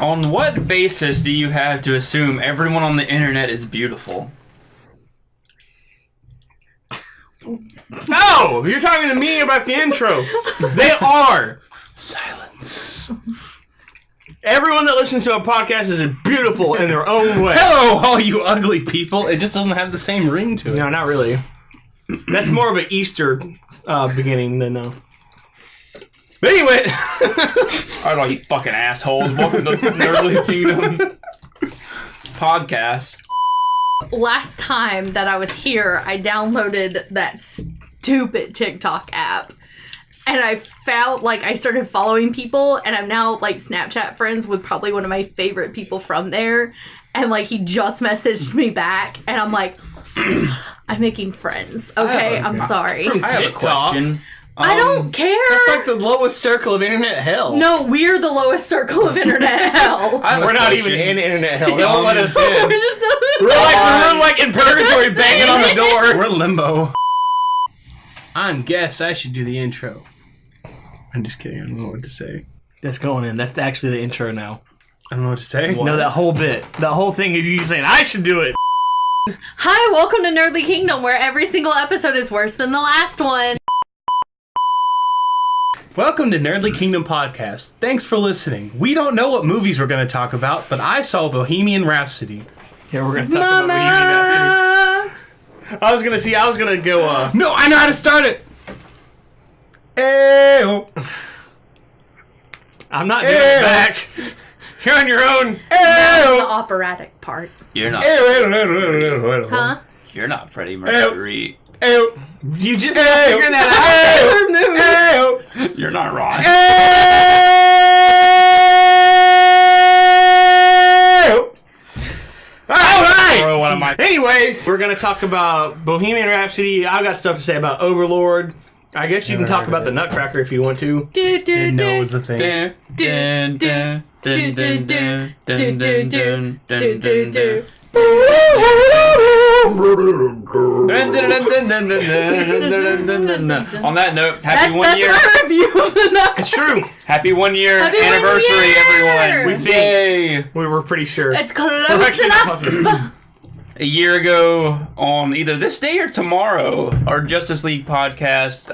On what basis do you have to assume everyone on the internet is beautiful? No! You're talking to me about the intro. They are. Silence. Everyone that listens to a podcast is beautiful in their own way. Hello, all you ugly people. It just doesn't have the same ring to it. No, not really. That's more of an Easter beginning than no. But anyway. Alright, all you fucking assholes. Welcome to Nerdly Kingdom podcast. Last time that I was here, I downloaded that stupid TikTok app. And I found, like, I started following people, and I'm now, like, Snapchat friends with probably one of my favorite people from there. And, like, he just messaged me back, and I'm like, I'm making friends, okay? I'm sorry. I have a question. I don't care. That's like the lowest circle of internet hell. No, we're the lowest circle of internet hell. We're not even in internet hell. They won't let us in. We're just We're like in purgatory banging on the door. We're limbo. I'm guess I should do the intro. I'm just kidding. I don't know what to say. That's going in. That's actually the intro now. I don't know what to say. No, that whole bit. That whole thing of you saying, I should do it. Hi, welcome to Nerdly Kingdom, where every single episode is worse than the last one. Welcome to Nerdly Kingdom Podcast. Thanks for listening. We don't know what movies we're going to talk about, but I saw Bohemian Rhapsody. Yeah, we're going to talk about Bohemian Rhapsody. I was going to go, No, I know how to start it! Ew. I'm not doing it back. You're on your own. That's the operatic part. You're not. Huh? You're not Freddie Mercury. Ew. You just figuring that out. You're not wrong. Alright! Anyways, we're going to talk about Bohemian Rhapsody. I've got stuff to say about Overlord. I guess you can talk about the Nutcracker if you want to. Didn't know it was a thing. On that note, happy That's my review of the Nutcracker. It's true. Happy 1 year Happy 1 anniversary, year! everyone. We think. Yay. We were pretty sure. It's close We're actually enough. positive. A year ago, on either this day or tomorrow, our Justice League podcast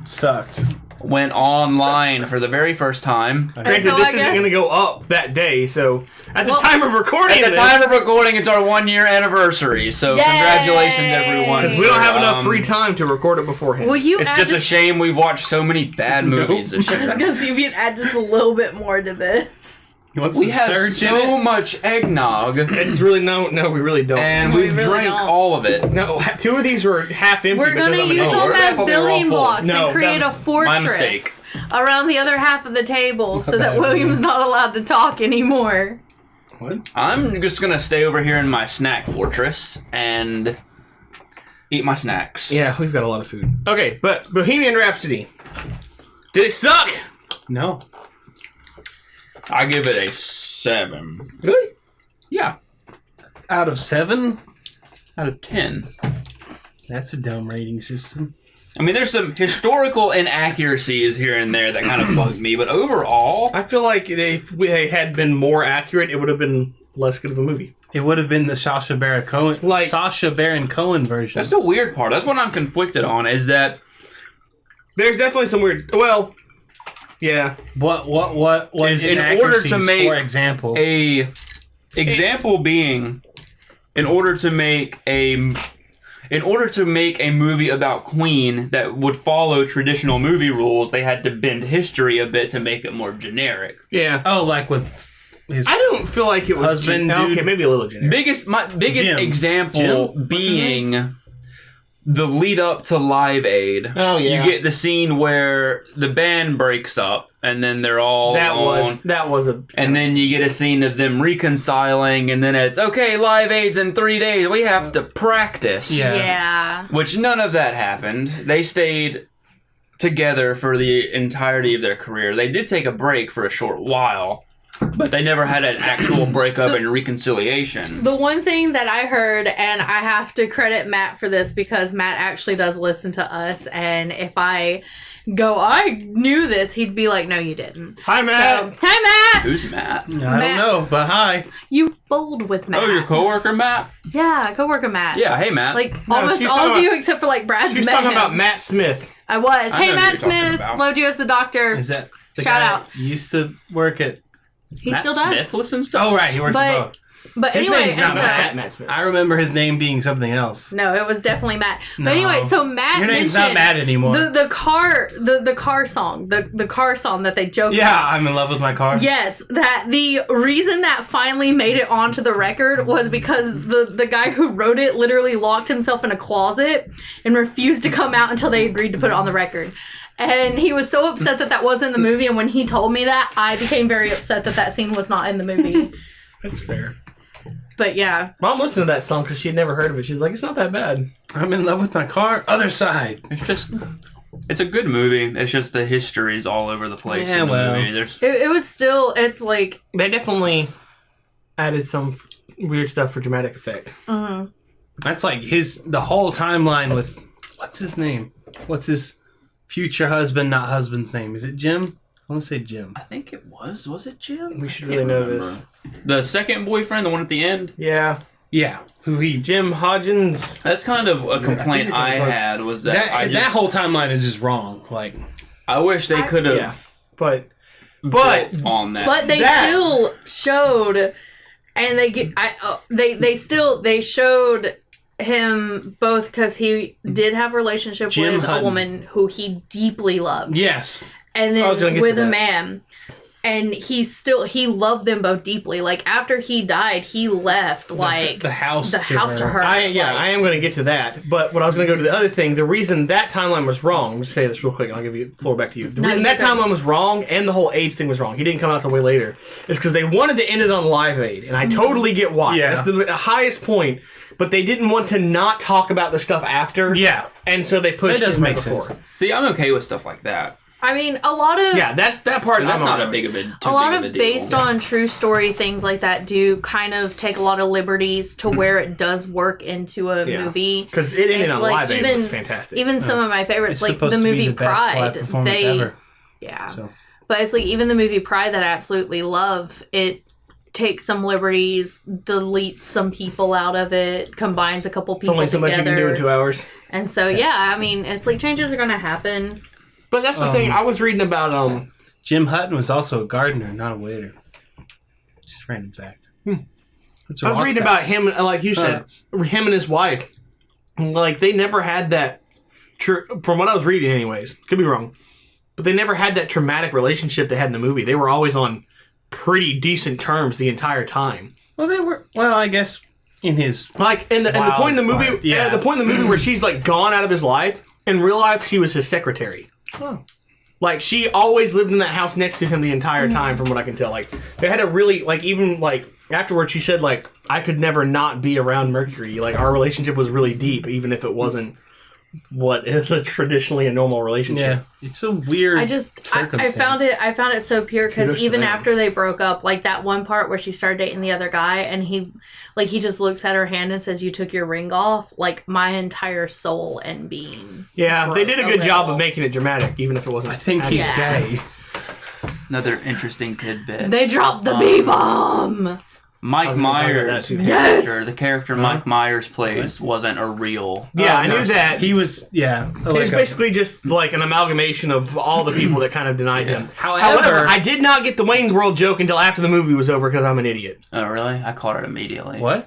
Sucked. went online for the very first time. Granted, So this I isn't guess- going to go up that day, so at the time of recording At the time of recording, it's our 1 year anniversary, so Yay! congratulations, everyone. because we don't have enough free time to record it beforehand. Will you It's add just a shame we've watched so many bad movies this I was year. gonna see if you could add just a little bit more to this. You want some We have surge in so it? much eggnog, It's really no, we really don't. and We we really drank don't. all of it. No, two of these were half empty. We're because gonna I'm an use idiot. them we're as all building full. blocks No, and create that a was my fortress around the other half of the table so that bad. William's not allowed to talk anymore. What? I'm just gonna stay over here in my snack fortress and eat my snacks. Yeah, we've got a lot of food. Okay, but Bohemian Rhapsody. Did it suck? No. I give it a 7. Really? Yeah, Out of 7? out of 10. That's a dumb rating system. I mean, there's some historical inaccuracies here and there that kind of bugged me, but overall, I feel like if they had been more accurate, it would have been less good of a movie. It would have been the Sacha Baron Cohen, version. that's the weird part. That's what I'm conflicted on, is that There's definitely some weird. Well, yeah. What Is in order to make for example? example being, in order to make a movie about Queen that would follow traditional movie rules, they had to bend history a bit to make it more generic. Yeah. Oh, like with his I don't feel like it was husband, dude. Okay, maybe a little generic. My biggest Jim. example Jim? What's his being the lead up to Live Aid. Oh, yeah. You get the scene where the band breaks up and then they're all That on, was a. and then you get a scene of them reconciling, and then it's, okay, Live Aid's in 3 days, we have to practice. Yeah. Which none of that happened. They stayed together for the entirety of their career. They did take a break for a short while, but they never had an actual breakup and reconciliation. The one thing that I heard, and I have to credit Matt for this because Matt actually does listen to us, and if I go, I knew this, he'd be like, no, you didn't. Hi, Matt. So, hi, Matt. Who's Matt? I don't know, but hi. You bowled with Matt. Oh, your coworker Matt? Yeah, coworker Matt. Yeah, hey Matt. Like, No, almost she's all talking of you about- except for, like, Brad's She's met talking him. about Matt Smith. I was. I Hey, know who Matt you're talking Smith. about. Loved you as the doctor. Is that the Shout guy out. that used to work at... He Matt still does. Smith listens to Oh, right, he works But- at both. But His anyway, name's not and so- Matt. Matt Smith. I remember his name being something else. No, it was definitely Matt. No. But anyway, so Matt Your name's mentioned not Matt anymore. the car song, the car song that they joked Yeah, about. I'm in love with my car. Yes, that the reason that finally made it onto the record was because the guy who wrote it literally locked himself in a closet and refused to come out until they agreed to put it on the record. And he was so upset that wasn't in the movie, and when he told me that, I became very upset that scene was not in the movie. That's fair. But yeah. Mom listened to that song because she had never heard of it. She's like, it's not that bad. I'm in love with my car. Other side. It's a good movie. It's just the history is all over the place Yeah, in the well. movie. There's It was still, it's like, They definitely added some weird stuff for dramatic effect. That's like the whole timeline with... What's his name? What's his future husband, not husband's name? Is it Jim? I want to say Jim. I think it was. Was it Jim? We should I can't really know remember. this. The second boyfriend, the one at the end. Yeah. Yeah. Who he... Jim Hodgins. That's kind of a complaint it I was. had was that That whole timeline is just wrong. Like... I wish they could have Yeah. But built on that. but they That- still showed, and they showed him both because he did have a relationship Jim with a Hutton. woman who he deeply loved, Yes. and I was gonna then get with to a that. man. And he loved them both deeply. Like after he died, he left like the house to her. I Like, am going to get to that. But what I was going to go to the other thing, the reason that timeline was wrong, I'm going to say this real quick and I'll give you the floor back to you. The No, reason you're that good. timeline was wrong and the whole AIDS thing was wrong, he didn't come out till way later, is because they wanted to end it on Live Aid. And I totally get why. Yeah. That's the highest point. But they didn't want to not talk about the stuff after. Yeah. And so they pushed That does it make before. sense. See, I'm okay with stuff like that. I mean, a lot of Yeah, that's that part. That's I'm not alright a big with. of a too a lot big of of a deal. based on true story things like that do kind of take a lot of liberties to where it does work into a Yeah. movie. Because it ended It's on like Live Aid even- was fantastic. Even some of my favorites, It's like supposed the to be movie the best live Pride, performance they ever. yeah. So. But it's like even the movie Pride that I absolutely love, it takes some liberties, deletes some people out of it, combines a couple It's people only so much you together. can do in 2 hours. And so yeah, I mean, it's like changes are going to happen. But that's the thing. I was reading about Jim Hutton was also a gardener, not a waiter. Just random fact. That's a I was rock reading fact. about him, like you said, him and his wife. Like they never had that. From what I was reading, anyways, could be wrong, but they never had that traumatic relationship they had in the movie. They were always on pretty decent terms the entire time. Well, they were. Well, I guess in his. Like, and the Wild point in the movie, part, yeah. the point in the movie where she's like gone out of his life. In real life, she was his secretary. Oh. Like she always lived in that house next to him the entire time, from what I can tell. Like they had a really even afterwards, she said like I could never not be around Mercury. Like our relationship was really deep, even if it wasn't what is traditionally a normal relationship. Yeah, it's a weird. I found it so pure Kudos because to even them. after they broke up, like that one part where she started dating the other guy and he just looks at her hand and says, "You took your ring off," like my entire soul and being. Yeah, they did a good job of little. making it dramatic, even if it wasn't. I think he's Yeah. gay. Another interesting tidbit. They dropped the B bomb. Mike was gonna talk about that Myers, too. character, Yes! the character Mike Myers plays, wasn't a real. Yeah, I knew that. He was. Yeah. He was basically just like an amalgamation of all the people that kind of denied him. However- However, I did not get the Wayne's World joke until after the movie was over because I'm an idiot. Oh, really? I caught it immediately. What?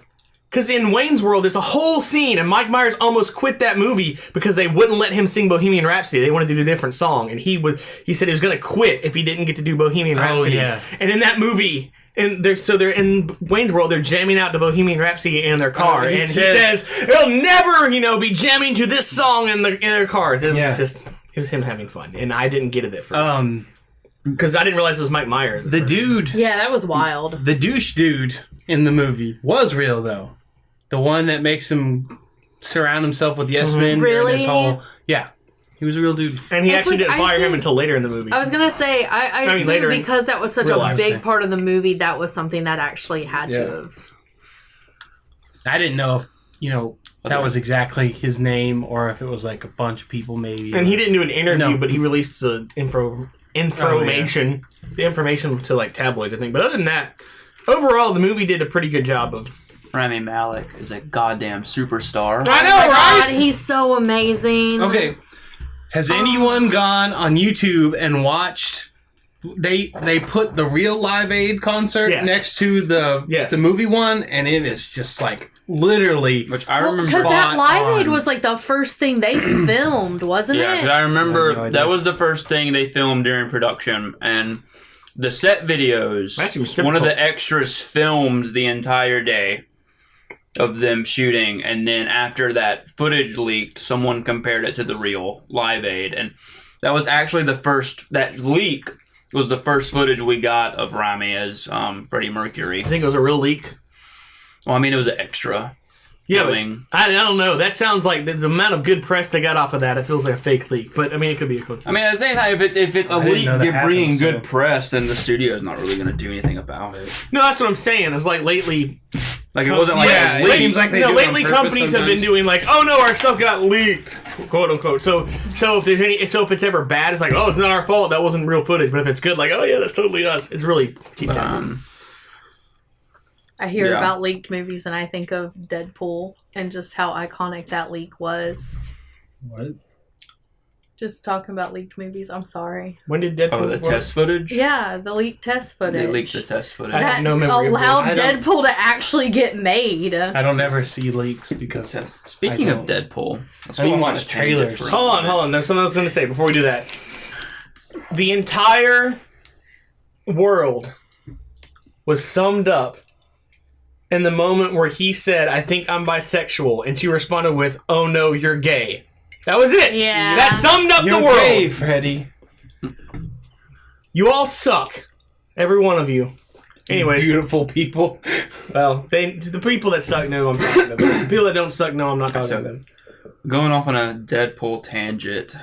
Because in Wayne's World, there's a whole scene, and Mike Myers almost quit that movie because they wouldn't let him sing Bohemian Rhapsody. They wanted to do a different song, and he said he was going to quit if he didn't get to do Bohemian Rhapsody. yeah. And in that movie. And they're in Wayne's World. They're jamming out to Bohemian Rhapsody in their car, he and he says- says they'll never, be jamming to this song in their cars. It was Yeah. it was him having fun, and I didn't get it at first because I didn't realize it was Mike Myers. at The first. dude, Yeah, that was wild. the douche dude in the movie was real though. The one that makes him surround himself with yes men. during Really? His whole, yeah, he was a real dude. and he It's actually like, didn't I fire him assume- until later in the movie. I was gonna say, I mean, assume later in because that was such real a life, big say. part of the movie, that was something that actually had Yeah. to have. I didn't know if that was exactly his name, or if it was like a bunch of people maybe. And he didn't do an interview, No. but he released the information to like tabloids, I think. But other than that, overall, the movie did a pretty good job of. Rami Malek is a goddamn superstar. I know, Oh my right? God, he's so amazing. Okay, has anyone gone on YouTube and watched? They put the real Live Aid concert Yes. next to the movie one, and it is just like literally. Which I Well, remember. because that spot Live Aid on. was like the first thing they filmed, wasn't Yeah, it? 'cause I I remember have no idea. that was the first thing they filmed during production, and the set videos. Actually, it was One of difficult. the extras filmed the entire day of them shooting, and then after that footage leaked, someone compared it to the real Live Aid, and that was actually the first. That leak was the first footage we got of Rami as Freddie Mercury. I think it was a real leak. Well, I mean, it was an extra. Yeah, but filming. I don't know. That sounds like the amount of good press they got off of that. It feels like a fake leak, but I mean, it could be a coincidence. I mean, at the same time, if it's a I didn't leak know that bringing happened, good so- press, then the studio's not really going to do anything about it. No, that's what I'm saying. It's like lately, Like it wasn't like Yeah, a it leak. seems like they do it on lately purpose companies have been sometimes. doing like, oh no, our stuff got leaked, quote unquote. So if there's if it's ever bad, it's like, oh, it's not our fault. That wasn't real footage. But if it's good, like, oh yeah, that's totally us. It's really keeps happening. I hear Yeah. about leaked movies and I think of Deadpool and just how iconic that leak was. What? Just talking about leaked movies. I'm sorry. When did Deadpool? Oh, the test footage? Yeah, the leaked test footage. They leaked the test footage. I have That no memory of allows this. I don't- Deadpool to actually get made. I don't ever see leaks because Speaking I of don't- Deadpool, let's I don't go on watch a tangent trailers. for a Hold on. moment. There's something I was going to say before we do that. The entire world was summed up in the moment where he said, "I think I'm bisexual," and she responded with, "Oh no, you're gay." That was it. Yeah. That summed up You're the world. gay, Freddie. You all suck. Every one of you. Anyways, Beautiful people. well, the people that suck know I'm talking to them. The people that don't suck know I'm not talking to them. Going off on a Deadpool tangent,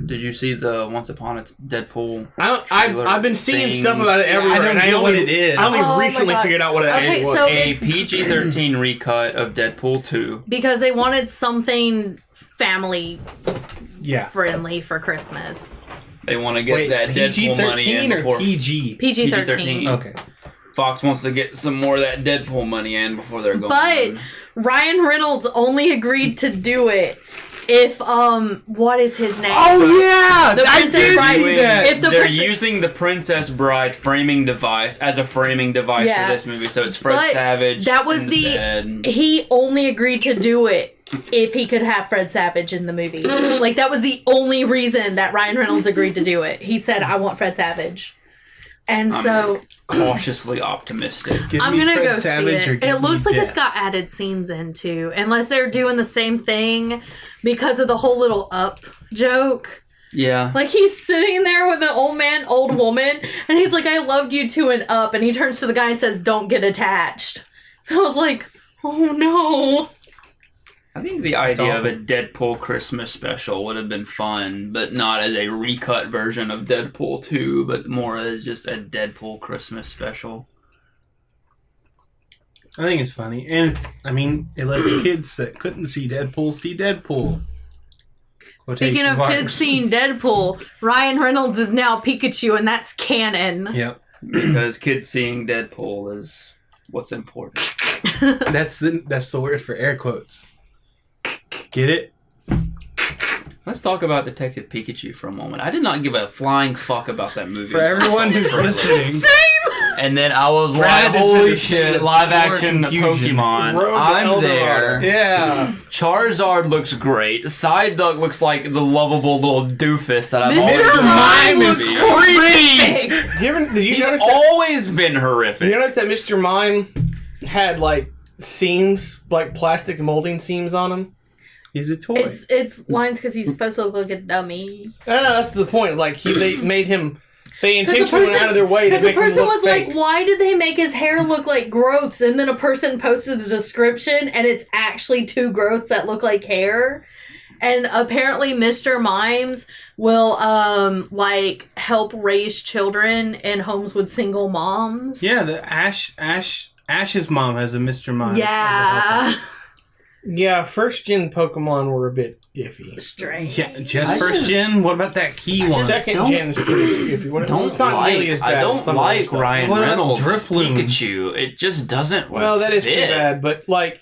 did you see the Once Upon a Deadpool? I've been seeing thing? stuff about it everywhere, I don't and I know only, what it is. I only Oh my recently God. figured out what it Okay, actually was. so A it's- PG-13 recut of Deadpool 2. Because they wanted something family Yeah. friendly for Christmas. They want to get Wait, that Deadpool money in PG-13 or before PG? PG-13. Okay. Fox wants to get some more of that Deadpool money in before they're going. But Ryan Reynolds only agreed to do it if what is his name? Oh yeah, The I Princess did Bride. see that. If the they're Princess- using the Princess Bride framing device as a framing device Yeah. for this movie, so it's Fred But Savage. that was in the- bed. He only agreed to do it if he could have Fred Savage in the movie. Like that was the only reason that Ryan Reynolds agreed to do it. He said, "I want Fred Savage," and so cautiously optimistic. Give I'm me gonna Fred go Savage see or it. give It looks me like it's death. got added scenes into, unless they're doing the same thing because of the whole little Up joke. Yeah. Like he's sitting there with an old man, old woman, and he's like, "I loved you too," and Up, and he turns to the guy and says, "Don't get attached." I was like, "Oh no." I think the idea of a Deadpool Christmas special would have been fun, but not as a recut version of Deadpool 2, but more as just a Deadpool Christmas special. I think it's funny, and I mean, it lets kids that couldn't see Deadpool see Deadpool. Speaking Quotation of marks. kids seeing Deadpool, Ryan Reynolds is now Pikachu, and that's canon. Yep, Because kids seeing Deadpool is what's important. that's the word for air quotes. Get it? Let's talk about Detective Pikachu for a moment. I did not give a flying fuck about that movie. For everyone who's listening, And then I was Brad like, is holy gonna shit, see live more action confusion. Pokemon. Road to I'm Eldorado. there. yeah. Charizard looks great. Psyduck looks like the lovable little doofus that I've Mr. always Mime wanted was to be. horrific. Did you He's notice that? always been Did you horrific. notice that Mr. Mime had like seams, like plastic molding seams on him? He's a toy. It's lines because he's supposed to look like a dummy. No, that's the point. Like they made him. They Because intentionally went out of their way to a make him person look was fake. like, why did they make his hair look like growths? And then a person posted the description and it's actually two growths that look like hair. And apparently Mr. Mimes will like help raise children in homes with single moms. yeah, the Ash's mom has a Mr. Mime. as a Yeah. helper. Yeah, first gen Pokemon were a bit iffy. Strange. Yeah, just first gen. What about that key one? Second gen is pretty iffy. Don't It's not nearly as bad I as don't some of the like stuff. Ryan What about Reynolds' Drifloon? Pikachu. It just doesn't. Well, that is pretty fit. bad, but like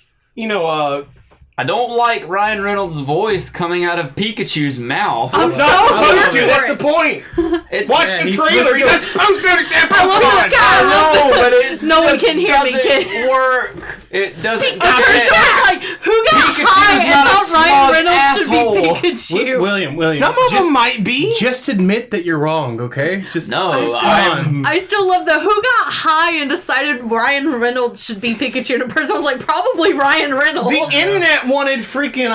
I don't like Ryan Reynolds' voice coming out of Pikachu's mouth. I'm it's not so supposed here to. That's for the it. point. It's, Watch Yeah, the he's trailer. supposed You're not supposed to understand I love Pokemon. that I know, but it No one just can hear me, doesn't kid. work. It doesn't. Okay, so it's like, who got Pikachu's high and not a thought Ryan smug Reynolds should asshole. be Pikachu? William. Some of them might be. Just admit that you're wrong, okay? Just No, I still love the who got high and decided Ryan Reynolds should be Pikachu. And a person was like, probably Ryan Reynolds. The internet wanted freaking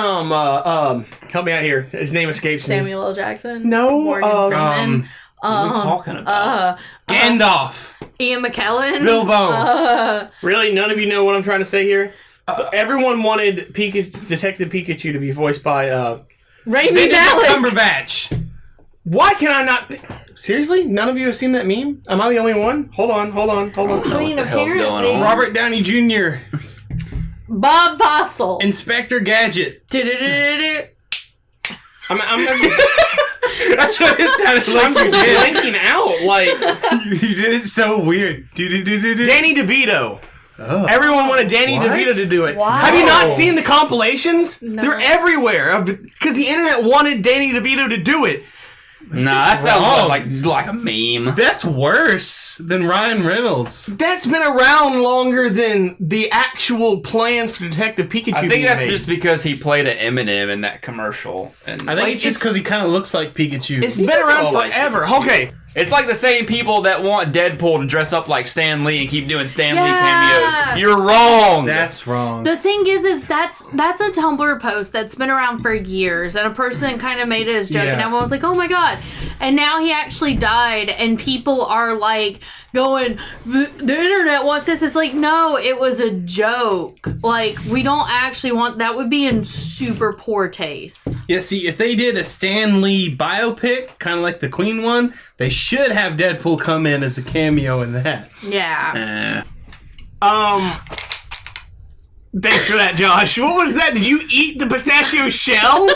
help me out here. His name escapes me. Samuel L. Jackson. No, Morgan Freeman. what are we talking about? Gandalf, Ian McKellen. Bilbo. Really, none of you know what I'm trying to say here. Everyone wanted Detective Pikachu to be voiced by. Rami Benedict Malek. Cumberbatch. Why can I not? Seriously, none of you have seen that meme? Am I the only one? Hold on. I don't know I mean, what the hell's going apparently- on. Robert Downey Jr. Bob Fossil. Inspector Gadget. Du-du-du-du-du. I'm That's what it sounded like. I'm just blanking out. Like You did it so weird. Danny DeVito. Oh. Everyone wanted Danny What? DeVito to do it. Wow. Have you not seen the compilations? No. They're everywhere because the internet wanted Danny DeVito to do it. Nah, that sounds wrong. like a meme. That's worse than Ryan Reynolds. That's been around longer than the actual plans for Detective Pikachu. I think being that's made. just because he played an Eminem in that commercial. And I think Like, it's just it's- because he kind of looks like Pikachu. It's been doesn't around look like forever. Pikachu. Okay. It's like the same people that want Deadpool to dress up like Stan Lee and keep doing Stan Lee Yeah. cameos. You're wrong. That's wrong. The thing is that's a Tumblr post that's been around for years, and a person kind of made it as a joke, Yeah. and everyone was like, "Oh my god!" And now he actually died, and people are like going, "The internet wants this." It's like, no, it was a joke. Like, we don't actually want that. Would be in super poor taste. Yeah, see, if they did a Stan Lee biopic, kind of like the Queen one, they should have Deadpool come in as a cameo in that. Yeah. Thanks for that, Josh. What was that? Did you eat the pistachio shell?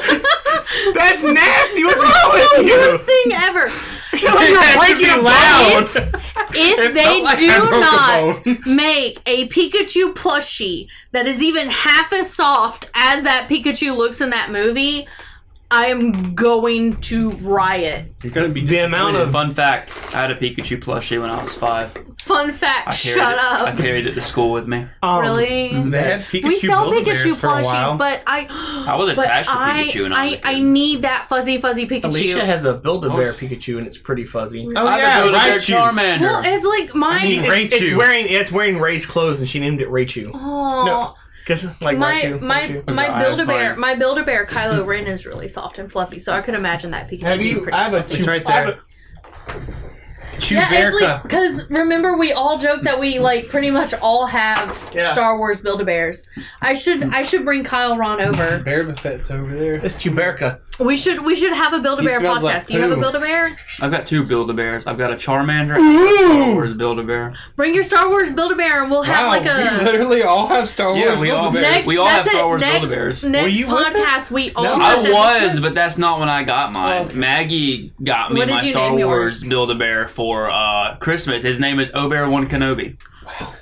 That's nasty. What's wrong with you? Worst thing ever. Sounds like you're breaking a bone. If they felt like I do broke a not bone. make a Pikachu plushie that is even half as soft as that Pikachu looks in that movie, I am going to riot. You're gonna be The amount of Fun fact, I had a Pikachu plushie when I was 5. Fun fact, shut I up. carried it to school with me. Really? They had Pikachu We sell Build-A-Bears Pikachu for a while. plushies, but I was attached to Pikachu when I was a I kid. need that fuzzy Pikachu. Alicia has a Build-A-Bear Nice. Pikachu and it's pretty fuzzy. Oh I yeah, have a Build-A-Bear Raichu. Charmander. Well, it's like my It's wearing Ray's clothes and she named it Raichu. oh, No, because like my Raichu. Raichu. my I have Build-A-Bear mine. my Build-A-Bear Kylo Ren is really soft and fluffy, so I could imagine that Pikachu Have being you? pretty I have a. It's right I have there. a- Yeah, it's like Chewbacca. because remember we all joke that we like pretty much all have Yeah. Star Wars Build-A-Bears. I should bring Kyle Ron over. Bear Buffet's over there. It's Chewbacca. We should have a Build-A-Bear He smells podcast. like Do you have a poo. Build-A-Bear? I've got 2 Build-A-Bears. I've got a Charmander and a Star Wars Build-A-Bear. Bring your Star Wars Build-A-Bear and we'll have like we a literally all have Star Wars. Yeah, we all- Build-A-Bears. next. We all that's have Star it. Wars next Build-A-Bears. next you with podcast we all. No. have I to- was, but that's not when I got mine. Oh. Maggie got me What did my you Star name Wars yours? Build-A-Bear for Christmas. His name is Obear-Wan Kenobi.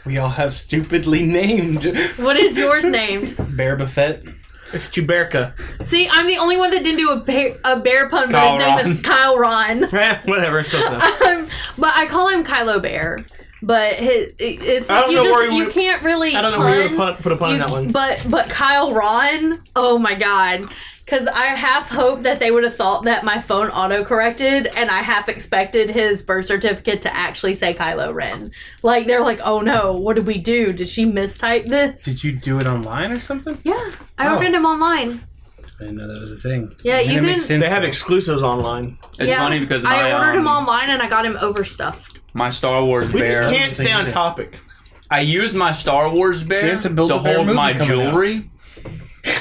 We all have stupidly named What is yours named? Bear Buffet. It's Chewbacca. See, I'm the only one that didn't do a bear pun, but Kyle his name Ron. is Kyle Ron. Whatever. It's close enough. But I call him Kylo Bear. But it's I like don't you know just where you we- can't really I don't know pun. where you would put a pun on You- that one. But Kyle Ron, oh my god. Because I half hoped that they would have thought that my phone auto-corrected, and I half expected his birth certificate to actually say Kylo Ren. Like, they're like, oh no, what did we do? Did she mistype this? Did you do it online or something? Yeah, I Oh. ordered him online. I didn't know that was a thing. Yeah, you And it can- makes sense They have now. exclusives online. It's Yeah, funny because I ordered him my, online and I got him overstuffed. my Star Wars We bear. just can't stay on topic. I used my Star Wars bear There's a to Build-A-Bear hold movie my coming out. jewelry.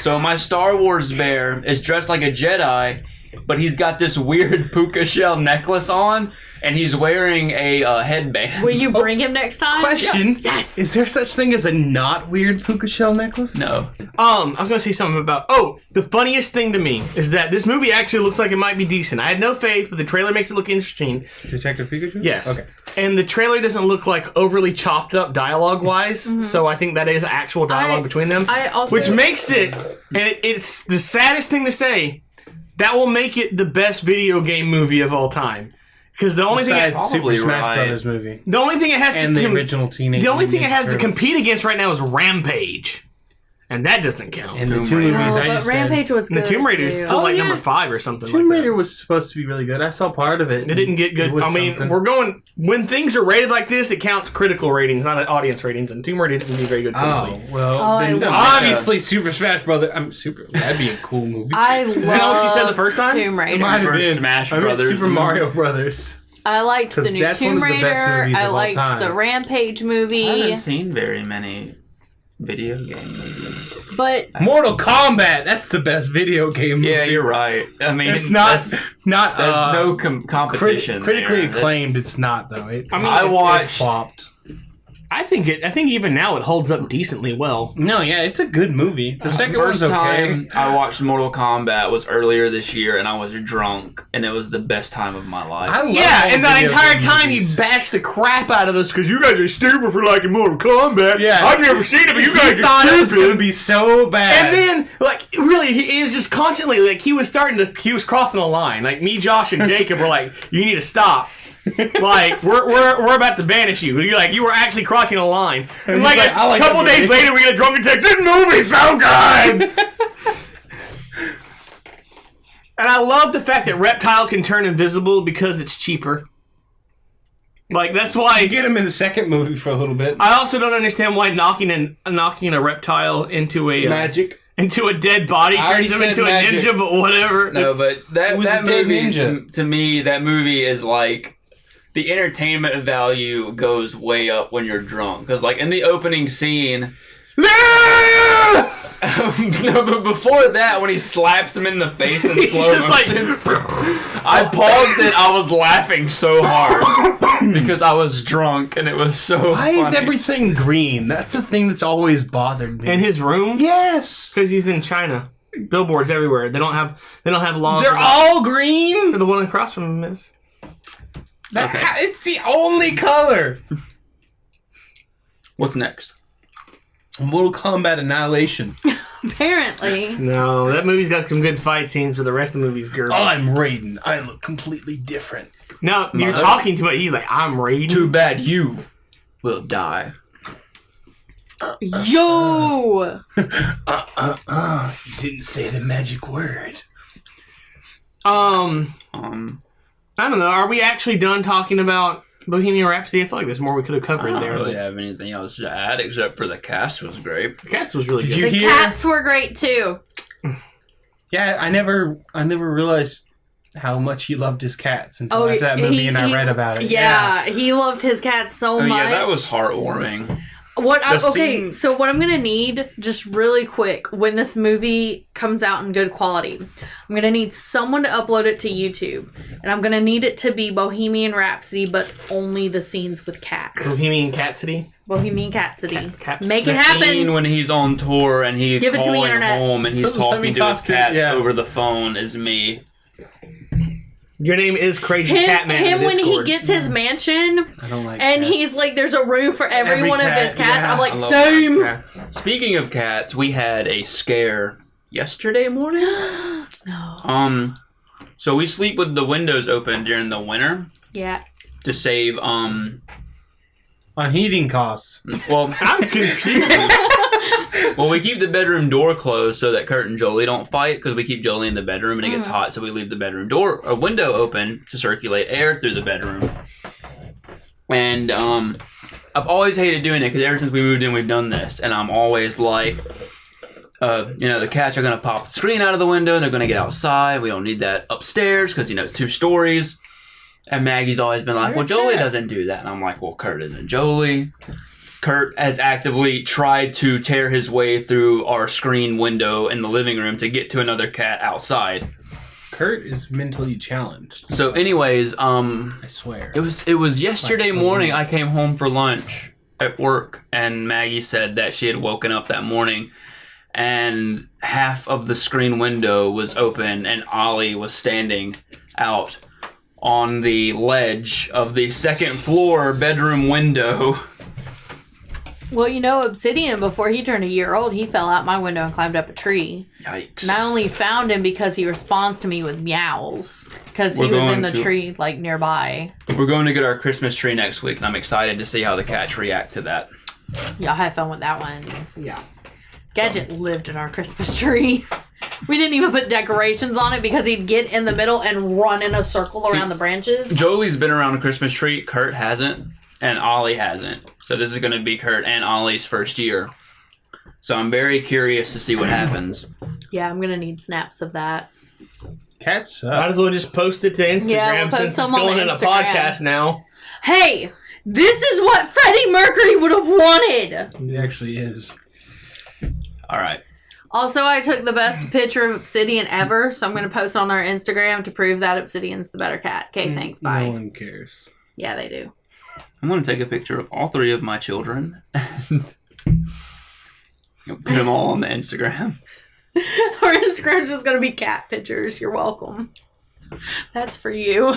So my Star Wars bear is dressed like a Jedi, but he's got this weird puka shell necklace on, and he's wearing a headband. Will you bring him next time? Question. Yes. Is there such thing as a not weird puka shell necklace? No. I was gonna say something about. Oh, the funniest thing to me is that this movie actually looks like it might be decent. I had no faith, but the trailer makes it look interesting. Detective Pikachu? Yes. Okay. And the trailer doesn't look like overly chopped up dialogue wise, so I think that is actual dialogue between them. I also Which makes it, and it's the saddest thing to say, that will make it the best video game movie of all time. Because the only Besides thing, Super Probably Smash right. Brothers movie. the only thing it has And to, the original Teenage the only thing it Mutant has to Ninja compete against right now is Rampage, and that doesn't count. And the Tomb two Raider. movies I but just Rampage was And good. the Tomb Raider is too. still like yeah. number 5 or something Tomb like Raider that. was supposed to be really good. I saw part of it. It didn't get good. It was I mean, something. we're going when things are rated like this. It counts critical ratings, not audience ratings. And Tomb Raider didn't do very good critically. Oh, well, Oh, I then love obviously Super Smash Brothers. That'd be a cool movie. I love that what you said the first time? Tomb Raider. Might have Super been. Smash I meant Brothers. Super Mario Brothers. I liked the 'Cause new that's one Tomb of the best Raider. movies I of all liked time. the Rampage I movie. haven't seen very many video game movies. But Mortal Kombat. That's the best video game movie. Yeah, you're right. I mean, It's not. that's- Not. There's no competition. critically there. acclaimed. It's not though. I mean, I it watched- flopped. I think even now it holds up decently well. No, yeah, it's a good movie. The second one's First okay. time I watched Mortal Kombat was earlier this year, and I was drunk, and it was the best time of my life. I love Yeah, all and the video entire game time movies. he bashed the crap out of us because you guys are stupid for liking Mortal Kombat. Yeah. I've never seen it, but you He guys thought are it was stupid. gonna be so bad. And then, like, really, he was just constantly, like, he was crossing a line. Like, me, Josh, and Jacob were like, you need to stop. Like, we're about to banish you. You're like, you were actually crossing a line. And like, he's like, I like a couple that days movie. later, we get a drunken text, this movie's so good! And I love the fact that Reptile can turn invisible because it's cheaper. Like, that's why... you get him in the second movie for a little bit. I also don't understand why knocking a reptile into a... Magic. into a dead body I already turns him said into magic. a ninja, but whatever. No, but that was that a dead movie ninja. to me, that movie is like the entertainment value goes way up when you're drunk. Because like in the opening scene, no, but before that, when he slaps him in the face in He's slow just like, motion, I paused it. I was laughing so hard because I was drunk and it was so. Why is funny. everything green? That's the thing that's always bothered me. in his room, yes, because he's in China. Billboards everywhere. They don't have laws. they're all green. The one across from him is. Okay. It's the only color. What's next? Mortal Kombat Annihilation. apparently, No, that movie's got some good fight scenes, but the rest of the movie's garbage. I'm Raiden. I look completely different. No, you're My- talking too much. He's like, I'm Raiden. Too bad you will die. yo, You didn't say the magic word. Um. I don't know. Are we actually done talking about Bohemian Rhapsody? I feel like there's more we could have I covered don't there. really but have anything else to add except for the cast was great. The cast was really Did good. you the hear? cats were great too. Yeah, I never realized how much he loved his cats until after that movie, and I read about it. Yeah, he loved his cats so Oh much. yeah, that was heartwarming. Okay, scene- so what I'm gonna need, just really quick, when this movie comes out in good quality, I'm gonna need someone to upload it to YouTube, and I'm gonna need it to be Bohemian Rhapsody, but only the scenes with cats. Bohemian Cassidy. Bohemian Catsidy. Caps- Make The it happen. scene when he's on tour and he's Give it to me, calling Internet. home and he's Let me talking to talk his to- cats yeah. over the phone is me. Your name is Crazy Him Catman. in when he Discord. gets his mansion, I don't like and cats. he's like, there's a room for every Every one of cat, his cats. yeah. I'm like, I love same. cats. Speaking of cats, we had a scare yesterday morning. No. So we sleep with the windows open during the winter Yeah. to save on heating costs. well I'm confused. well we keep the bedroom door closed so that Kurt and Jolie don't fight because we keep Jolie in the bedroom and it gets hot, so we leave the bedroom door or window open to circulate air through the bedroom. And I've always hated doing it because ever since we moved in we've done this, and I'm always like the cats are going to pop the screen out of the window and they're going to get outside. We don't need that upstairs because it's 2 stories. And Maggie's always been like, well, Jolie doesn't do that. And I'm like, well, Kurt isn't Jolie. Kurt has actively tried to tear his way through our screen window in the living room to get to another cat outside. Kurt is mentally challenged. So, anyways, I swear. it was yesterday Like, morning. I came home for lunch at work, and Maggie said that she had woken up that morning, and half of the screen window was open, and Ollie was standing out on the ledge of the second floor bedroom window. Well, you know, Obsidian, before he turned a year old, he fell out my window and climbed up a tree. Yikes. And I only found him because he responds to me with meows. Because he We're was in going the to- tree, like, nearby. We're going to get our Christmas tree next week, and I'm excited to see how the cats react to that. Y'all had fun with that one. Yeah. Gadget lived in our Christmas tree. We didn't even put decorations on it because he'd get in the middle and run in a circle around the branches. Jolie's been around a Christmas tree. Kurt hasn't, and Ollie hasn't. So this is going to be Kurt and Ollie's first year. So I'm very curious to see what happens. Yeah, I'm going to need snaps of that. Cats Might suck. as well just post it to Instagram Yeah, we'll post since it's some on going in a Instagram. podcast now. Hey, this is what Freddie Mercury would have wanted. It actually is. All right. Also, I took the best picture of Obsidian ever, so I'm going to post on our Instagram to prove that Obsidian's the better cat. Okay, thanks, bye. No one cares. Yeah, they do. I'm going to take a picture of all three of my children and put them all on the Instagram. Our Instagram's just going to be cat pictures. You're welcome. That's for you.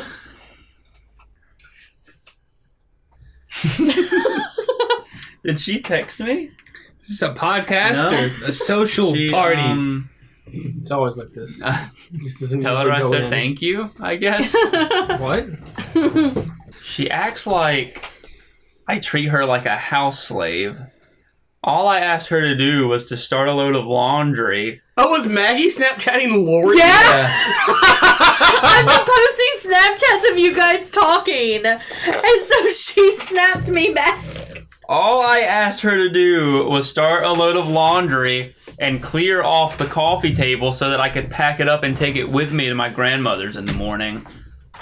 Did she text me? Is this a podcast No. or a social She, party? It's always like this. This doesn't Tell her usually I go said in. thank you, I guess. What? She acts like I treat her like a house slave. All I asked her to do was to start a load of laundry. Oh, was Maggie Snapchatting Lori? Yeah! I've been posting Snapchats of you guys talking, and so she snapped me back. All I asked her to do was start a load of laundry and clear off the coffee table so that I could pack it up and take it with me to my grandmother's in the morning.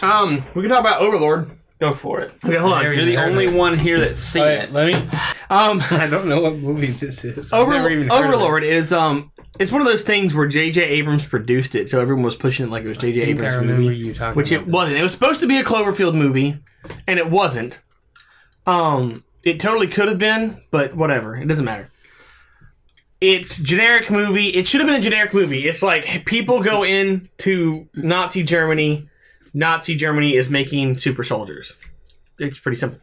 We can talk about Overlord. Go for it. Okay, hold on. You're the only one here that's seen All right, it. let me. I don't know what movie this is. I've never even heard of it. Overlord is it's one of those things where J.J. Abrams produced it, so everyone was pushing it like it was J.J. I think I Abrams' remember movie, you talking which about it this. wasn't. It was supposed to be a Cloverfield movie, and it wasn't. It totally could have been, but whatever. It doesn't matter. It's generic movie. It should have been a generic movie. It's like people go into Nazi Germany. Nazi Germany is making super soldiers. It's pretty simple.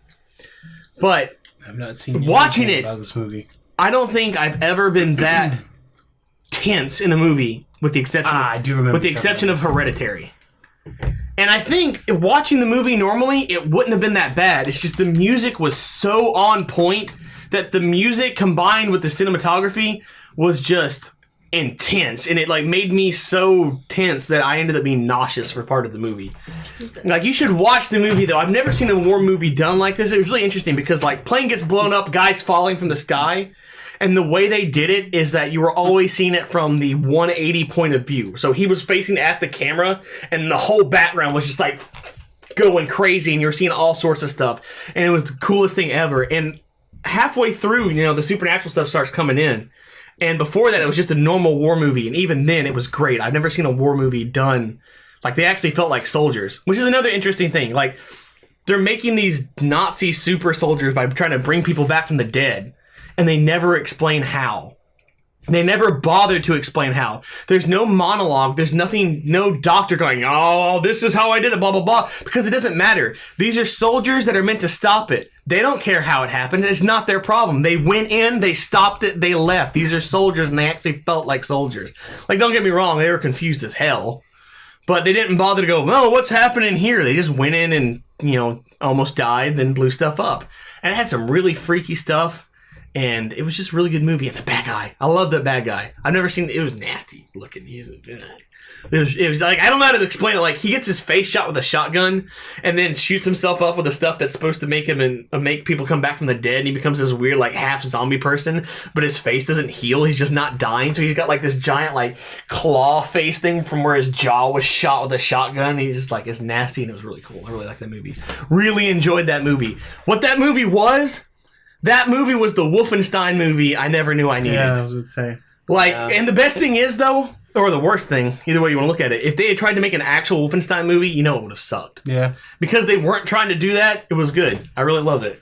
But I've not seen watching anything it- about this movie. I don't think I've ever been that tense in a movie, with the exception I do remember. with the exception of Hereditary. And I think watching the movie normally, it wouldn't have been that bad. It's just the music was so on point that the music combined with the cinematography was just intense, and it like made me so tense that I ended up being nauseous for part of the movie. Like, you should watch the movie though. I've never seen a war movie done like this. It was really interesting because like plane gets blown up, guys falling from the sky, and the way they did it is that you were always seeing it from the 180 point of view. So he was facing at the camera, and the whole background was just like going crazy, and you were seeing all sorts of stuff, and it was the coolest thing ever. And halfway through, you know, the supernatural stuff starts coming in. And before that, it was just a normal war movie. And even then, it was great. I've never seen a war movie done. Like, they actually felt like soldiers, which is another interesting thing. Like, they're making these Nazi super soldiers by trying to bring people back from the dead. And they never explain how. They never bothered to explain how. There's no monologue. There's nothing, no doctor going, oh, this is how I did it, blah, blah, blah. Because it doesn't matter. These are soldiers that are meant to stop it. They don't care how it happened. It's not their problem. They went in, they stopped it, they left. These are soldiers, and they actually felt like soldiers. Like, don't get me wrong, they were confused as hell. But they didn't bother to go, oh, what's happening here? They just went in and, you know, almost died, then blew stuff up. And it had some really freaky stuff. And it was just a really good movie. And the bad guy. I love that bad guy. I've never seen it. It was nasty looking. It was like, I don't know how to explain it. Like, he gets his face shot with a shotgun and then shoots himself up with the stuff that's supposed to make him and make people come back from the dead. And he becomes this weird, like, half zombie person. But his face doesn't heal. He's just not dying. So he's got, like, this giant, like, claw face thing from where his jaw was shot with a shotgun. He's just, like, it's nasty. And it was really cool. I really like that movie. Really enjoyed that movie. What that movie was... That movie was the Wolfenstein movie I never knew I needed. Yeah, I was going to say. Like, and the best thing is, though, or the worst thing, either way you want to look at it, if they had tried to make an actual Wolfenstein movie, you know it would have sucked. Yeah. Because they weren't trying to do that, it was good. I really loved it.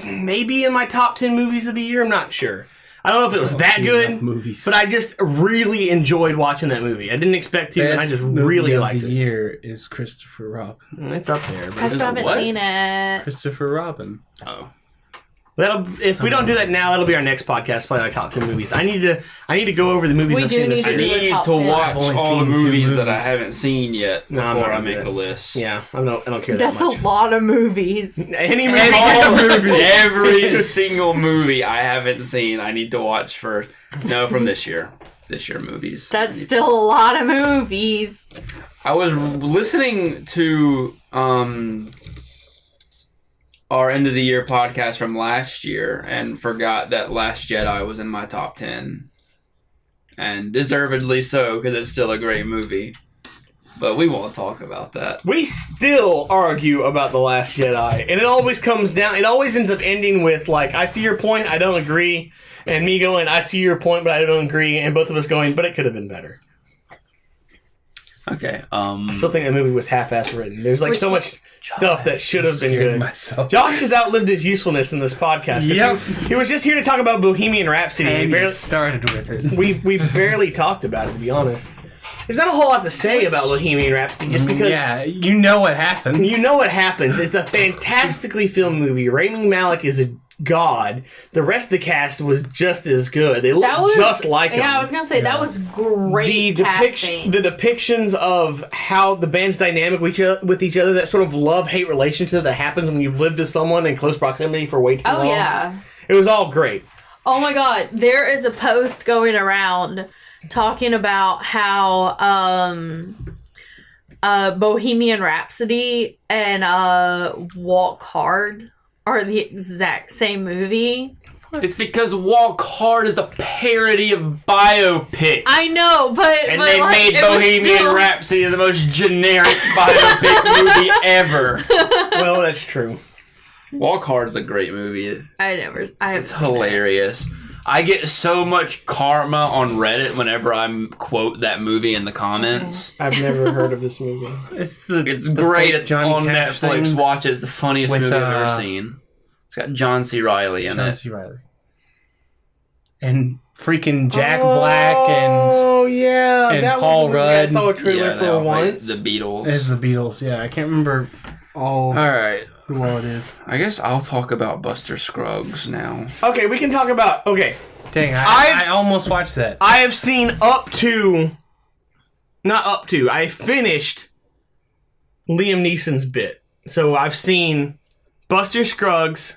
Maybe in my top 10 movies of the year, I'm not sure. I don't know if it was that good, movies. but I just really enjoyed watching that movie. I didn't expect to, and I just really liked it. The year is Christopher Robin. It's up there. But I still haven't seen it. Christopher Robin. Oh. If we don't do that now, that'll be our next podcast. Probably like top 10 movies. I need to go over the movies We I've do seen this need to year. do I need top to 10. watch I've only all the seen 2 movies that I movies. haven't seen yet No, I'm before not I gonna make do a that. list. Yeah, I don't care That's that much. a lot of movies. Any Every single movie I haven't seen, I need to watch from this year. This year movies. That's still a lot of movies. I was listening to our end of the year podcast from last year and forgot that Last Jedi was in my top 10. And deservedly so, because it's still a great movie. But we won't talk about that. We still argue about The Last Jedi, and it always ends up ending with, like, I see your point, I don't agree, and me going, I see your point, but I don't agree, and both of us going, but it could have been better. Okay. I still think that movie was half-ass written. There's, like, so much stuff that should have been good. Myself. Josh has outlived his usefulness in this podcast. 'Cause Yep. He was just here to talk about Bohemian Rhapsody. And We you barely- started with it. we barely talked about it, to be honest. There's not a whole lot to say about Bohemian Rhapsody, just because Yeah, you know what happens. you know what happens. It's a fantastically filmed movie. Rami Malek is a god. The rest of the cast was just as good. They look just like him. Yeah, I was gonna say that was great casting. The depictions of how the band's dynamic with each other, that sort of love-hate relationship that happens when you've lived with someone in close proximity for way too long. Oh yeah. It was all great. Oh my god, there is a post going around talking about how Bohemian Rhapsody and Walk Hard are the exact same movie. It's because Walk Hard is a parody of biopic. I know, but And but they like, made it was Bohemian still- Rhapsody the most generic biopic movie ever. Well, that's true. Walk Hard is a great movie. I haven't It's seen it. hilarious. I get so much karma on Reddit whenever I quote that movie in the comments. I've never heard of this movie. It's Great. It's Johnny on Cash Netflix. thing Watch it. It's the funniest with, movie I've ever seen. It's got John C. Reilly in John it. C. Reilly. And freaking Jack Black and Oh yeah, and that Paul was a movie I Rudd. saw a trailer Yeah, for no, once. The Beatles. as the Beatles. Yeah, I can't remember All right. who all it is. I guess I'll talk about Buster Scruggs now. Okay, we can talk about. Okay, Dang, I've- I almost watched that. I have seen not up to. I finished Liam Neeson's bit. So I've seen Buster Scruggs,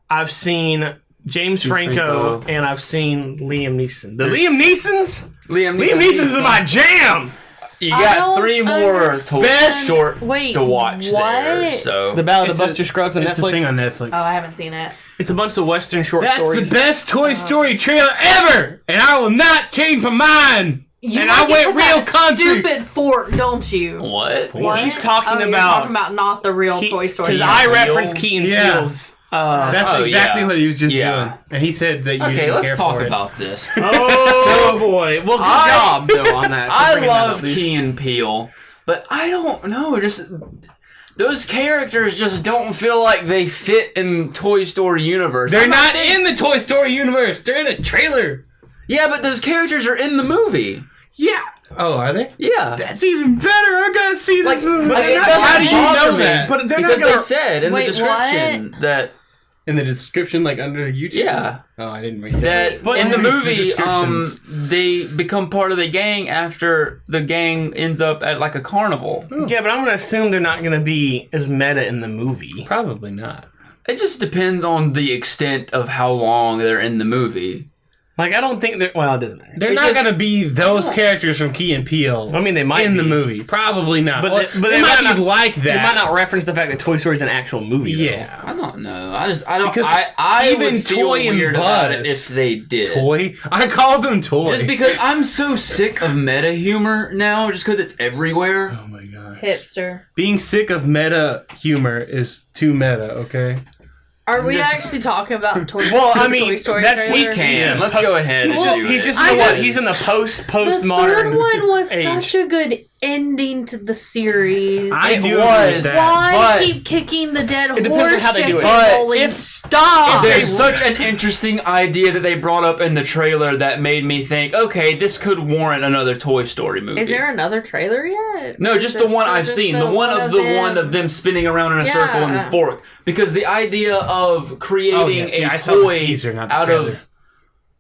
I've seen James Franco, and I've seen Liam Neeson. Liam Neeson's? Liam Liam Neeson's in my jam! You I got don't 3 more understand- shorts Wait, to watch there. what? So The Ballad of It's a- Buster Scruggs on It's a Netflix. thing on Netflix. Oh, I haven't seen it. It's a bunch of Western short That's stories. the best Toy Story trailer ever, and I will not change my mind. You And like I it went 'cause real that country. stupid fork, don't you? what? What? He's talking Oh, you're about- talking about not the real Toy Story. Because I Peele? referenced Key and Yeah. Peele's. That's Oh, exactly yeah. what he was just Yeah. doing, and he said that you Okay, didn't let's care talk for it. about this. Oh boy! Well, good job though on that. for I bringing that love up, dude. Key and Peele, but I don't know. Just those characters just don't feel like they fit in Toy Story universe. They're I'm not saying- in the Toy Story universe. They're in a trailer. Yeah, but those characters are in the movie. Yeah. Oh, are they? Yeah. That's even better. I gotta see this Like, movie. But they're not- How do you bother know me, that? But they're because not gonna. they said in Wait, the description that In the description, like under YouTube. yeah. Oh, I didn't read that. That in the It's the movie, descriptions. they become part of the gang after the gang ends up at like a carnival. Yeah, but I'm gonna assume they're not gonna be as meta in the movie. Probably not. It just depends on the extent of how long they're in the movie. Like, I don't think they're. Well, it doesn't matter. They're It not just- gonna be those characters from Key and Peele. I mean, they might in the be. movie. Probably not. But Well, they they might might not- be like that. They might not reference the fact that Toy Story is an actual movie. though. Yeah. I don't know. I don't. Because I even would feel Toy and weird about it Buzz- if they did. Toy. I called them Toy. Just because I'm so sick of meta humor now, just because it's everywhere. Oh my god. Hipster. Being sick of meta humor is too meta. Okay. Are we actually talking about Toy Well, I Toy mean, Story that's We trailer? can. Yeah. Let's go ahead. He's and just, do he's it. just, I in the what? just- He's in the post The modern. third one was age. such a good ending to the series. I It do was. agree with that. Why but- keep kicking the dead depends on horse? how they do it. But Rolling? if- Stop! There's such an interesting idea that they brought up in the trailer that made me think, okay, this could warrant another Toy Story movie. Is there another trailer yet? No, just the one I've seen. The one of them spinning around in a circle and Yeah. fork. Because the idea of creating I a saw the toy teaser, not the out trailer. of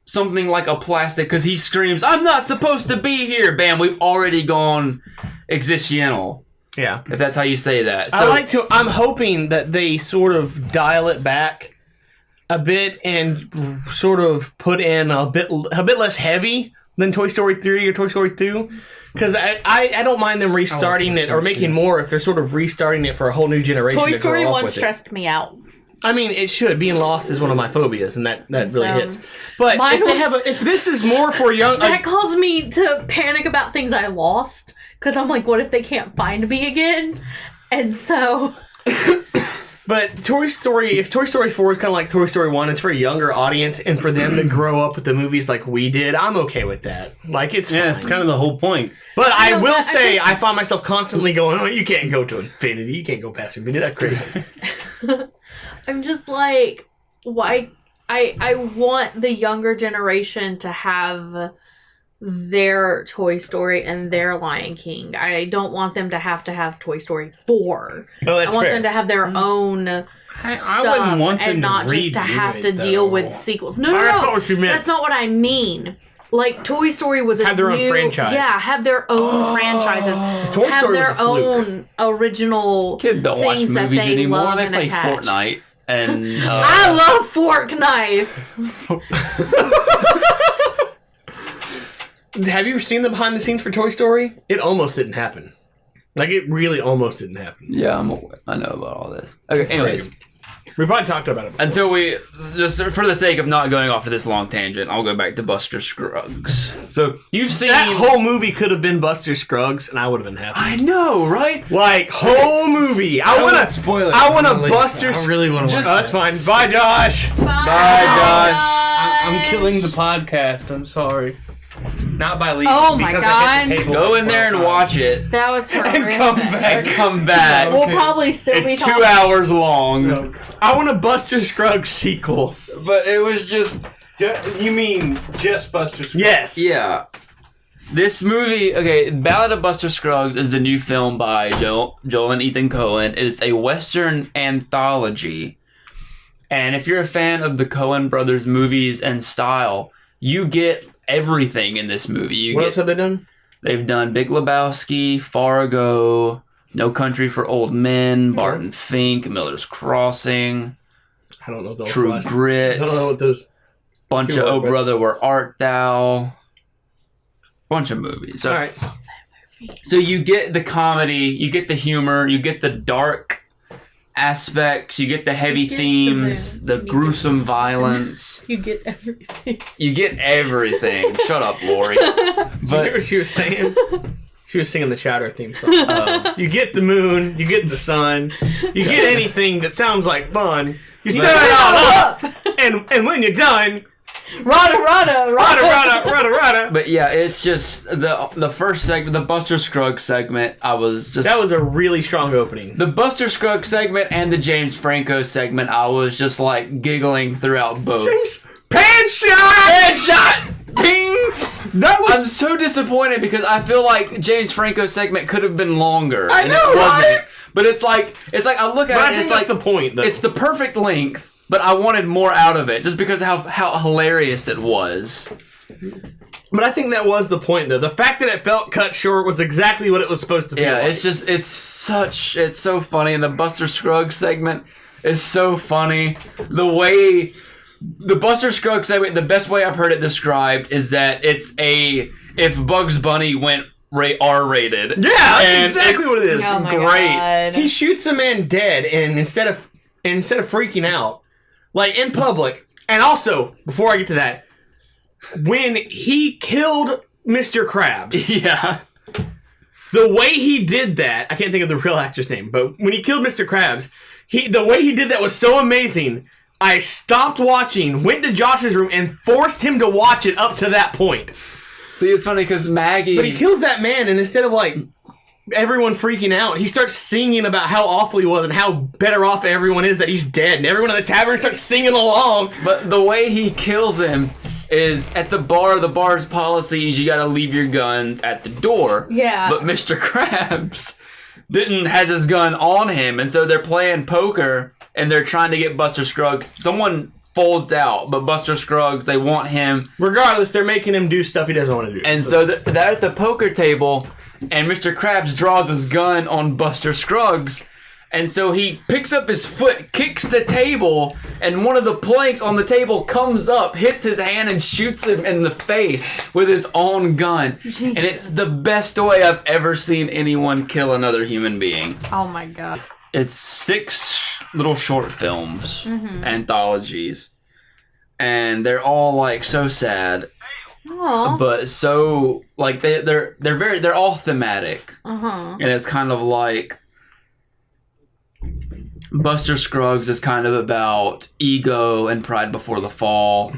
something like a plastic, because he screams, "I'm not supposed to be here!" Bam, we've already gone existential. Yeah. If that's how you say that. I'm hoping that they sort of dial it back a bit and sort of put in a bit less heavy than Toy Story 3 or Toy Story 2. Because I don't mind them restarting it or making more if they're sort of restarting it for a whole new generation. Toy to Story grow up 1 with it. stressed me out. I mean, it should. Being lost is one of my phobias, and that really So, hits. But mine if they was- have, if this is more for young, That caused me to panic about things I lost. Because I'm like, what if they can't find me again? And so... but Toy Story, if Toy Story 4 is kind of like Toy Story 1, it's for a younger audience, and for them to grow up with the movies like we did, I'm okay with that. Like, it's Yeah, fine. it's kind of the whole point. But I No, will I say, just- I find myself constantly going, oh, you can't go to infinity. You can't go past infinity. That's crazy. I'm just like, why? I want the younger generation to have their Toy Story and their Lion King. I don't want them to have Toy Story 4. Oh, that's I want fair. them to have their own stuff wouldn't want them and to not just to redo have it, to deal though. with sequels. No, I know no, what you meant. that's not what I mean. Like, Toy Story was a Have their own new, franchise. Yeah, have their own franchises. Toy have Story their was a fluke. own original Kids don't watch things that movies they anymore. love They and play attach. Fortnite. And I love Fork Knife. Have you seen the behind the scenes for Toy Story? It almost didn't happen. Like, it really almost didn't happen. yeah, I know about all this. Okay, anyways. We probably talked about it before. Until we, just for the sake of not going off of this long tangent, I'll go back to Buster Scruggs. So, you've seen... That whole movie could have been Buster Scruggs, and I would have been happy. I know, right? Like, whole movie. I want to spoil it. I want to Really- Buster I really want to watch Oh, that's fine. Bye, Josh. Bye, Josh. I'm killing the podcast. I'm sorry. Not by leaving. Oh my because I hit the God. table Go like in there 12 and watch it. That was horrific. And come back. And come back. We'll probably still be It's 2 talking. hours long. times. I want a Buster Scruggs sequel. But it was just... You mean just Buster Scruggs? Yes. Yeah. This movie, okay, Ballad of Buster Scruggs is the new film by Joel and Ethan Coen. It's a Western anthology. And if you're a fan of the Coen brothers movies and style, you get everything in this movie. What else have they done? They've done Big Lebowski, Fargo, No Country for Old Men, Barton Fink, Miller's Crossing, I don't know those. True last- I Grit, don't know what those. bunch Two of are, Oh but- Brother Where Art Thou, bunch of movies. So, All right. so you get the comedy, you get the humor, you get the dark aspects, you get the heavy You get the themes, moon, the you get gruesome the sun. violence. You get everything. You get everything. Shut up, Lori. But you hear But what she was saying? She was singing the Chowder theme song. You get the moon, you get the sun, you get anything that sounds like fun. You stir it all up, and when you're done, Rada, rada, rada, rada. rada, rada. but yeah, it's just the first segment, the Buster Scruggs segment. I was just That was a really strong opening. the Buster Scruggs segment and the James Franco segment. I was just like giggling throughout both. Pan shot! Headshot! Ping! That I'm was. so disappointed because I feel like James Franco's segment could have been longer. I and know, it wasn't. right? But it's like I look But at I it, think it's that's like the point, though. it's the perfect length. But I wanted more out of it just because of how hilarious it was. But I think that was the point, though. The fact that it felt cut short was exactly what it was supposed to be. Yeah, like. it's so funny, and the Buster Scruggs segment is so funny. The way the Buster Scruggs segment, the best way I've heard it described is that it's if Bugs Bunny went R-rated. Yeah, that's and exactly it's what it is. Oh my great. God. He shoots a man dead, and instead of freaking out, like in public, and also before I get to that, when he killed Mr. Krabs, Yeah. the way he did that, I can't think of the real actor's name, but when he killed Mr. Krabs, the way he did that was so amazing I stopped watching, went to Josh's room, and forced him to watch it up to that point. See, it's funny because Maggie... But he kills that man, and instead of, like, everyone freaking out, he starts singing about how awful he was and how better off everyone is that he's dead. And everyone in the tavern starts singing along. But the way he kills him is at the bar's policy is you gotta leave your guns at the door. Yeah. But Mr. Krabs has his gun on him, and so they're playing poker, and they're trying to get Buster Scruggs. Someone folds out, but Buster Scruggs, they want him. Regardless, they're making him do stuff he doesn't want to do. And so they're at the poker table, and Mr. Krabs draws his gun on Buster Scruggs, and so he picks up his foot, kicks the table, and one of the planks on the table comes up, hits his hand, and shoots him in the face with his own gun. Jesus. And it's the best way I've ever seen anyone kill another human being. Oh my god. It's 6 little short films, anthologies, and they're all like so sad, Aww. but so like they're all thematic, and it's kind of like Buster Scruggs is kind of about ego and pride before the fall.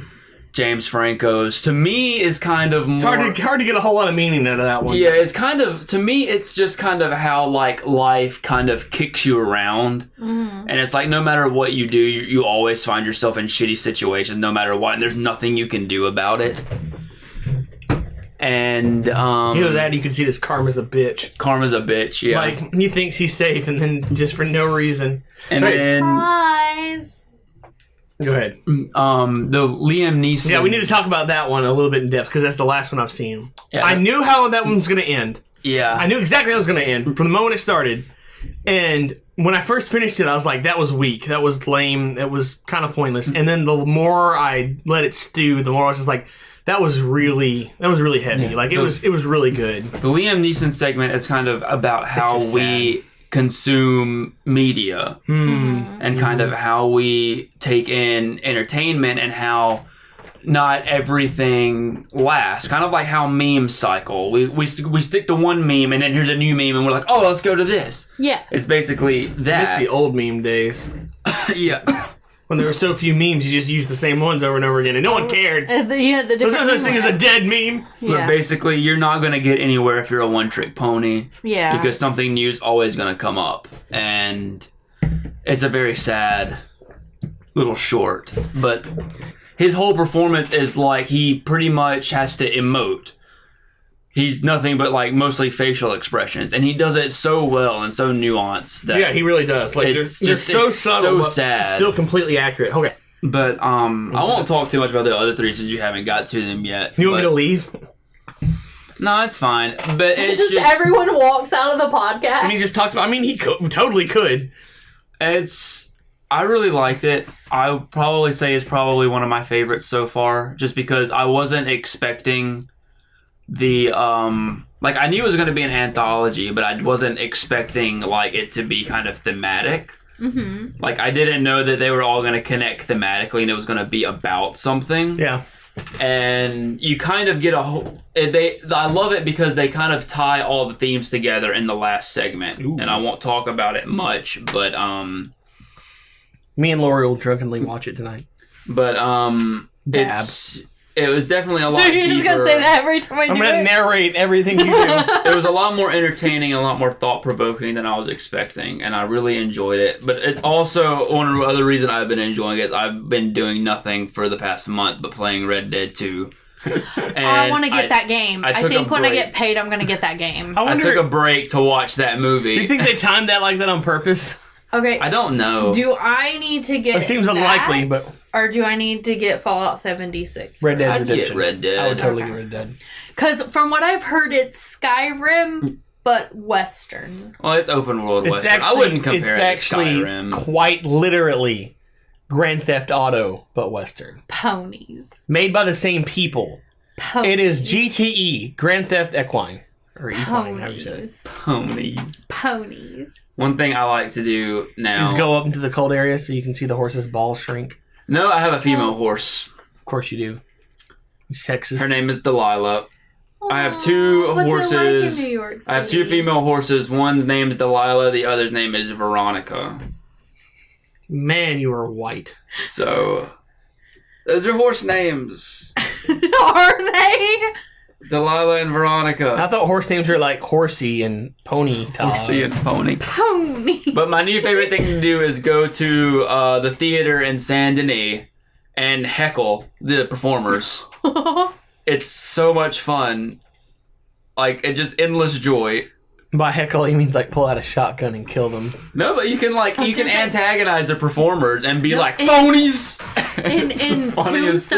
James Franco's, to me, is kind of more... It's hard to get a whole lot of meaning out of that one. Yeah, it's kind of... To me, it's just kind of how, like, life kind of kicks you around. And it's like, no matter what you do, you always find yourself in shitty situations, no matter what, and there's nothing you can do about it. And, that you can see this karma's a bitch. Karma's a bitch, yeah. Like, he thinks he's safe, and then just for no reason. And then... Surprise. Go ahead. The Liam Neeson... Yeah, we need to talk about that one a little bit in depth, because that's the last one I've seen. Yeah, I knew how that one was going to end. Yeah. I knew exactly how it was going to end from the moment it started. And when I first finished it, I was like, that was weak. That was lame. That was kind of pointless. And then the more I let it stew, the more I was just like, that was really heavy. Yeah. Like, it was really good. The Liam Neeson segment is kind of about how just we consume media and kind of how we take in entertainment and how not everything lasts. Kind of like how memes cycle. We stick to one meme and then here's a new meme and we're like, oh, let's go to this. Yeah. It's basically that. Just the old meme days. Yeah. When there were so few memes, you just used the same ones over and over again, and no one cared. You had the There's different no such thing as a dead meme. But Yeah. basically, you're not going to get anywhere if you're a one-trick pony. Yeah. Because something new is always going to come up. And it's a very sad little short. But his whole performance is like he pretty much has to emote. He's nothing but like mostly facial expressions. And he does it so well and so nuanced that... Yeah, he really does. Like, It's they're just- so it's subtle, so but sad. still completely accurate. Okay. But I won't talk too much about the other 3 since you haven't got to them yet. You want me but- to leave? No, it's fine. But it's just everyone walks out of the podcast. And he just talks about... I mean, he totally could. I really liked it. I would probably say it's probably one of my favorites so far, just because I wasn't expecting the like I knew it was going to be an anthology, but I wasn't expecting like it to be kind of thematic. Like I didn't know that they were all going to connect thematically and it was going to be about something. Yeah. And you kind of get a whole... I love it because they kind of tie all the themes together in the last segment. Ooh. And I won't talk about it much, but Me and Lori will drunkenly watch it tonight. But it was definitely a lot You're just deeper. gonna say that every time I I'm do going to it. narrate everything you do. It was a lot more entertaining, a lot more thought-provoking than I was expecting, and I really enjoyed it. But it's also one of the other reason I've been enjoying it. I've been doing nothing for the past month but playing Red Dead 2. And I want to get that game. I took think a when I break. get paid, I'm gonna get that game. I I wonder... took a break to watch that movie. Do you think they timed that like that on purpose? Okay. I don't know. Do I need to get It seems unlikely, but... or do I need to get Fallout 76? Red Dead I'd get Redemption. Red Dead. I would totally Okay. get Red Dead. Because from what I've heard, it's Skyrim, but Western. Well, it's open world It's Western. actually, I wouldn't compare it's it to actually Skyrim. quite literally Grand Theft Auto, but Western. Ponies. Made by the same people. Ponies. It is GTE, Grand Theft Equine. Or Equine, how you say it. Ponies. Ponies. Ponies. One thing I like to do now... Just go up into the cold area so you can see the horse's balls shrink. No, I have a female horse. Of course you do. You sexist. Her name is Delilah. I have 2 What's horses. it like in New York I have 2 City? female horses. One's name is Delilah. The other's name is Veronica. Man, you are white. So, those are horse names. Are they? Delilah and Veronica. I thought horse names were like Horsey and Pony. Horsey and Pony. Pony. But my new favorite thing to do is go to the theater in Saint Denis and heckle the performers. It's so much fun. Like, it just endless joy. By heckle, he means like pull out a shotgun and kill them. No, but you can gonna say- antagonize the performers and be No, like in- phonies. In It's the funniest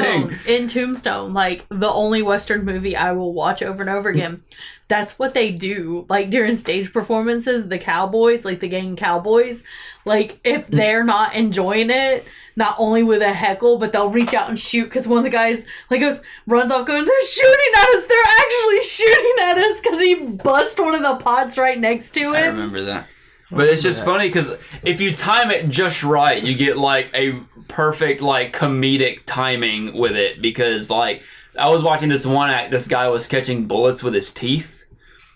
Tombstone, like the only Western movie I will watch over and over again. That's what they do. Like during stage performances, the cowboys, like the gang cowboys, like if they're not enjoying it, not only with a heckle, but they'll reach out and shoot because one of the guys like runs off going, they're shooting at us. They're actually shooting at us because he bust one of the pots right next to I him. remember that. But it's just funny because if you time it just right, you get like a perfect like comedic timing with it. Because like I was watching this one act, this guy was catching bullets with his teeth,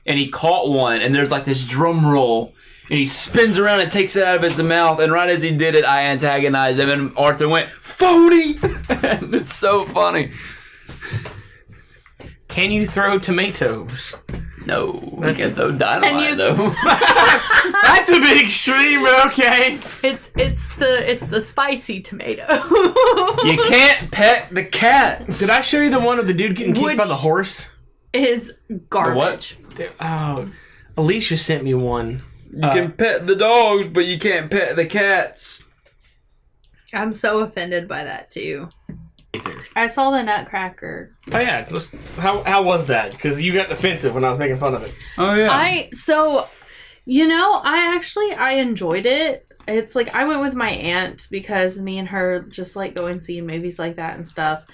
and he caught one, and there's like this drum roll, and he spins around and takes it out of his mouth. And right as he did it, I antagonized him, and Arthur went phony. And it's so funny. Can you throw tomatoes? No, we can throw dynamite though. That's a bit extreme, but okay. It's the spicy tomato. You can't pet the cats. Did I show you the one of the dude getting kicked by Which- the horse? Is garbage. Oh, Alicia sent me one. You can pet the dogs, but you can't pet the cats. I'm so offended by that too. I saw the Nutcracker. Oh yeah, how was that? Because you got defensive when I was making fun of it. Oh yeah. I enjoyed it. It's like I went with my aunt because me and her just like going seeing movies like that and stuff.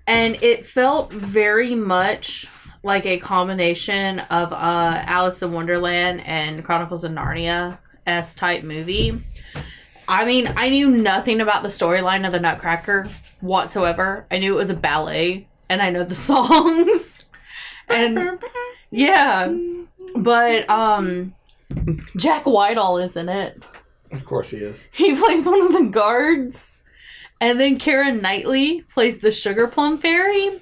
And it felt very much like a combination of Alice in Wonderland and Chronicles of Narnia type movie. I mean, I knew nothing about the storyline of the Nutcracker whatsoever. I knew it was a ballet, and I know the songs. And yeah, but Jack Whitehall is in it. Of course he is. He plays one of the guards, and then Keira Knightley plays the Sugar Plum Fairy,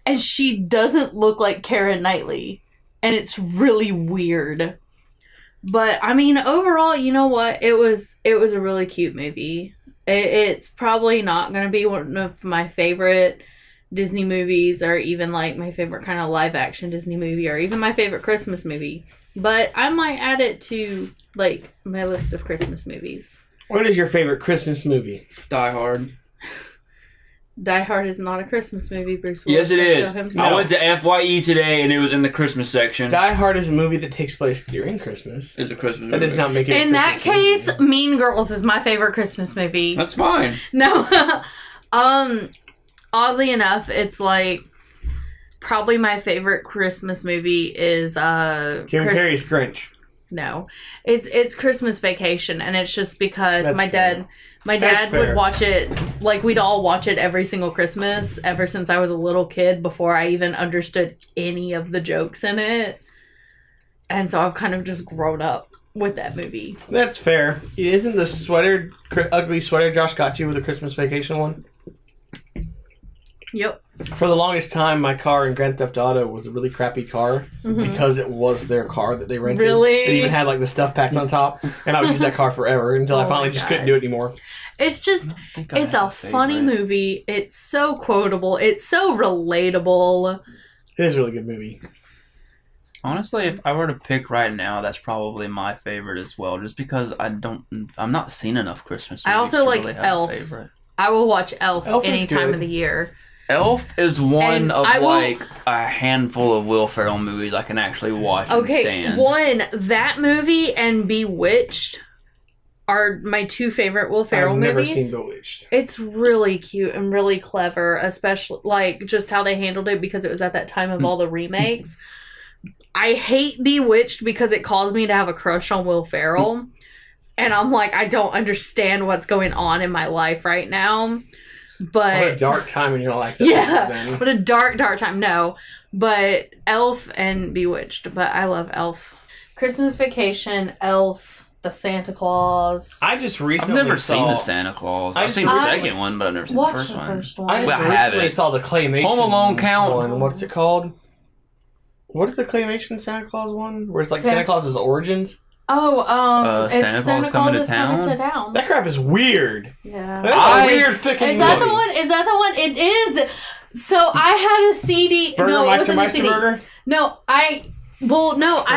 and she doesn't look like Keira Knightley, and it's really weird. But I mean, overall, you know what? It was a really cute movie. It's probably not going to be one of my favorite Disney movies, or even like my favorite kind of live action Disney movie, or even my favorite Christmas movie. But I might add it to like my list of Christmas movies. What is your favorite Christmas movie? Die Hard. Die Hard is not a Christmas movie, Bruce Yes, Willis it said is. so himself. I went to FYE today, and it was in the Christmas section. Die Hard is a movie that takes place during Christmas. It's a Christmas That movie. does not make it. a In that Christmas case, movie. Mean Girls is my favorite Christmas movie. That's fine. No, oddly enough, it's like probably my favorite Christmas movie is Jim Carrey's Grinch. No, it's Christmas Vacation, and it's just because That's my fair. dad fair. would watch it, like we'd all watch it every single Christmas ever since I was a little kid, before I even understood any of the jokes in it, and so I've kind of just grown up with that movie. That's fair. Isn't the ugly sweater Josh got you with the Christmas Vacation one? Yep. For the longest time, my car in Grand Theft Auto was a really crappy car because it was their car that they rented. Really? It even had like the stuff packed on top, and I would use that car forever until I Oh finally my just God. couldn't do it anymore. It's just, it's a funny movie. It's so quotable. It's so relatable. It is a really good movie. Honestly, if I were to pick right now, that's probably my favorite as well. Just because I'm not seeing enough Christmas movies. I also to like really have Elf. A favorite. I will watch Elf Elf is any time good. of the year. Elf is one And of I will- like a handful of Will Ferrell movies I can actually watch and Okay, stand. one, that movie and Bewitched are my two favorite Will Ferrell I've never movies. seen Bewitched. It's really cute and really clever, especially like just how they handled it because it was at that time of all the remakes. I hate Bewitched because it caused me to have a crush on Will Ferrell. And I'm like, I don't understand what's going on in my life right now. But What a dark time in your life. That yeah, must have been. what a dark time. No, but Elf and Bewitched. But I love Elf. Christmas Vacation, Elf, the Santa Claus. I just I've recently never saw... seen the Santa Claus. I I've just seen the recently- second one, but I've never seen Watch the first the one. first one. I just Well, I have recently it. saw the claymation Home Alone count? one. What's it called? What is the claymation Santa Claus one? Where it's like Santa- Santa Claus's origins? Oh, it's Santa Claus coming to is coming town? to town. That crap is weird. Yeah. That's I- a weird fucking Is that movie. the one? Is that the one? It is. So I had a CD. Burger no, it Meister wasn't a Meister CD. Burger? No, I